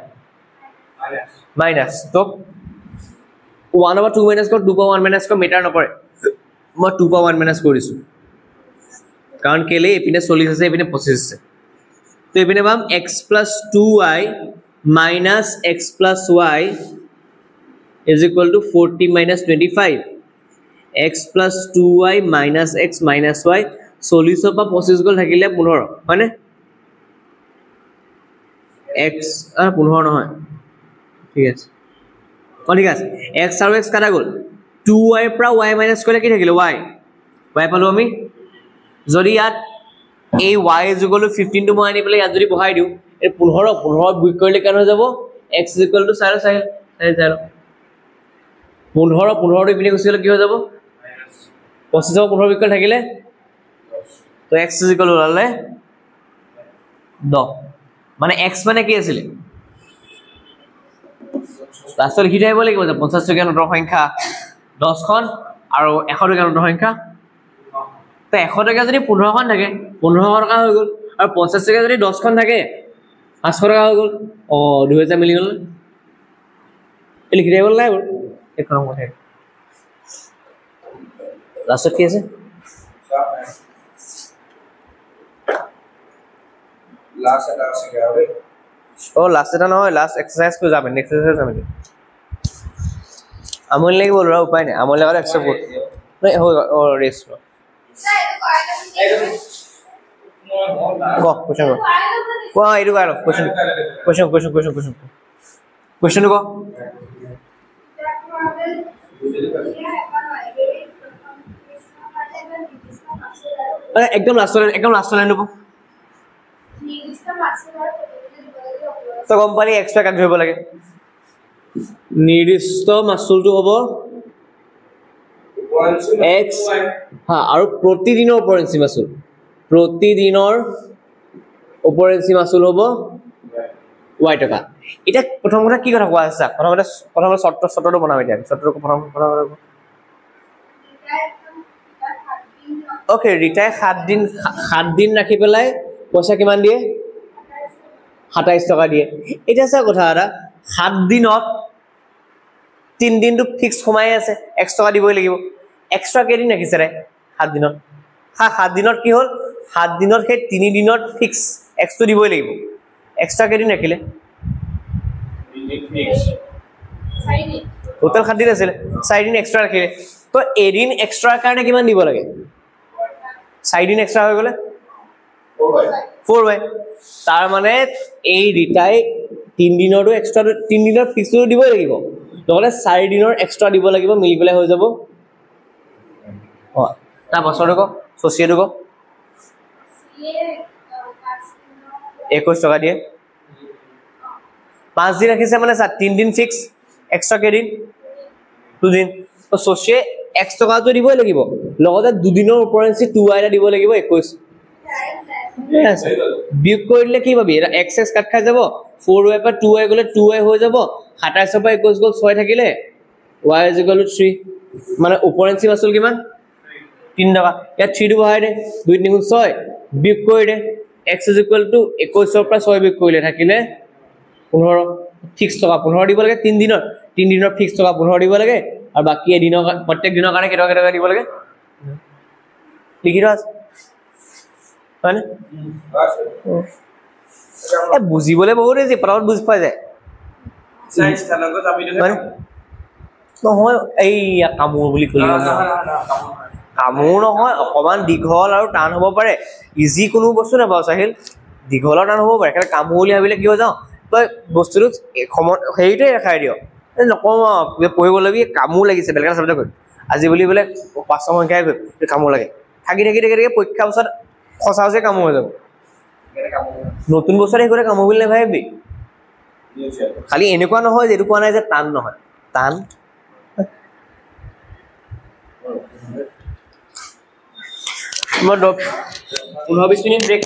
মাইনাস তো 1 over 2 minus 2 power 1 minus metre নপৰে মই 2 power 1 minus কৰিছো কাৰণ কেলে এপিনে 40 আছে এপিনে 25 আছে তো এপিনে পাম x + 2y minus x + y is equal to 40 minus 25 x plus 2y minus x minus y 40 পা 25 গল থাকিলে 15 হয়নে x 15 নহয় ঠিক আছে ঠিক আছে x আৰু x কাটা গল 2y পৰা y minus কৰিলে কি থাকিলে y y পালো আমি যদি ইয়াত এই y = 15 টো মই আনি পেলাই ইয়াত যদি বহাই দিও এই 15 বুক কৰিলে কেন হৈ যাব x = 4 15 টো ইপিনে গুছি গলে কি হৈ যাব 25 15 বিকল থাকিলে তো x = ওলালে 10 মানে x মানে কি আছিল লাষ্টত লিখি থাকিব লাগিব যে 50 টকা নোটৰ সংখ্যা 10 খন আৰু 100 টকা নোটৰ সংখ্যা তো 100 টকা যদি 15 খন থাকে 15 টকা হৈ গল আৰু 50 টকা যদি 10 খন থাকে 500 টকা হৈ গল 2000 মিলি গল লিখি থাকিব লাগিব এখন মতে লাষ্টত কি আছে লাস্ট এটা আছে গাবে লাস্ট এটা নহয় লাস্ট এক্সারসাইজ কো যাবেন নেক্সট এক্সারসাইজ যাবেন আমল লাগি বল রা উপায় নাই আমল লাগার এক্সট্রা কোড নাই हो রেস্ট গো কোশ্চেন গো এডু গালো কোশ্চেন গো একদম লাস্ট লাইন লব তো কোম্পানি এক্সট্রা কাক ধৰিব লাগে নিৰ্দিষ্ট মাসুলটো হ'ব x আৰু প্ৰতিদিনৰ ওপৰেঞ্চি মাসুল প্ৰতিদিনৰ ওপৰেঞ্চি মাসুল হ'ব y টকা এটা প্ৰথম কথা কি কথা কোৱা আছে প্ৰথমে শৰ্টটো বনাম এতিয়া শৰ্টটো প্ৰথম ওকে ৰিটাই 7 দিন ৰাখি পেলাই পইচা কিমান দিয়ে 27 টকা দিয়ে এটা আছে কথা এটা 7 দিনত 3 দিনটো ফিক্স কমাই আছে 1 টকা দিবই লাগিব এক্সট্রা কেদিন ৰাখিছে ৰে 7 দিনত 7 দিনত কি হল 7 দিনত হে 3 দিনত ফিক্স x তো দিবই লাগিব এক্সট্ৰা কেদিন ৰাখিলে চাইনি টোটাল 7 দিন আছিল 4 দিন এক্সট্ৰা ৰাখিলে তো এদিন এক্সট্ৰাৰ কাৰণে কিমান দিব লাগে 4 দিন এক্সট্ৰা হৈ গলে 4 হয় তাৰ মানে এই ৰিটাই 3 দিনৰটো এক্সট্ৰা 3 দিনৰ ফিক্সটো দিব লাগিব নহলে 4 দিনৰ এক্সট্ৰা দিব লাগিব মিলি পেলাই হৈ যাব অ তা বছৰটো ক সচিয়েটো ক সিয়ে 21 টকা দিয়ে 5 দিন ৰাখিছে মানে 3 দিন ফিক্স এক্সট্ৰা কেদিন 2 দিন তো সচিয়ে x টকাটো দিবই লাগিব লগতে 2 দিনৰ ওপৰেঞ্চি 2y টা দিব লাগিব 21 yes বিয়োগ কৰিলে কি পাবি এটা x কাট খাই যাব 4y পৰা 2y গলে 2y হৈ যাব 27 পৰা 21 গল 6 থাকিলে y 3 মানে ওপৰেঞ্চি মাসুল কিমান 3 টকা ইয়া 3 টো বহাই দে 2 3 6 বিয়োগ কৰি দে x 21 পৰা 6 বিয়োগ কৰিলে থাকিলে 15 ফিক্স টকা 15 দিব লাগে 3 দিনৰ ফিক্স টকা 15 দিব লাগে আৰু বাকি এদিনৰ প্ৰত্যেক দিনৰ কাৰণে কেটকা কেটকা দিব লাগে লিখি ৰ মানে এ বুজিবলে বহুত আছে পৰাত বুজি পাই যায় সাইন্স থানক যাবিটো নহয় এই কামুৰ বুলি কলি কামুৰ নহয় অকমান দীঘল আৰু টান হ'ব পাৰে ইজি কোনো বস্তু নাপাও সাহিল দীঘল আৰু টান হ'ব পাৰে কাৰণ কামুৰ বুলি ভাবিলে কি হৈ যাও তই বস্তুটো হেৰিতে ৰাখাই দিও নকম পঢ়িব লাগি কামুৰ লাগিছে বেলেগ শব্দ কৈ আজি বুলি বলে 5 সংখ্যাই কৈ কামুৰ লাগে থাকি পৰীক্ষা বছৰ খসাওছে কামুৰ হৈ যাব নতুন বছৰ হেকৰে কামুৰ বুলি নেভাবিবি খালি এনেকুৱা নহয় যে এটো কোৱা নাই যে টান নহয় টান মই 15-20 মিনিট ব্ৰেক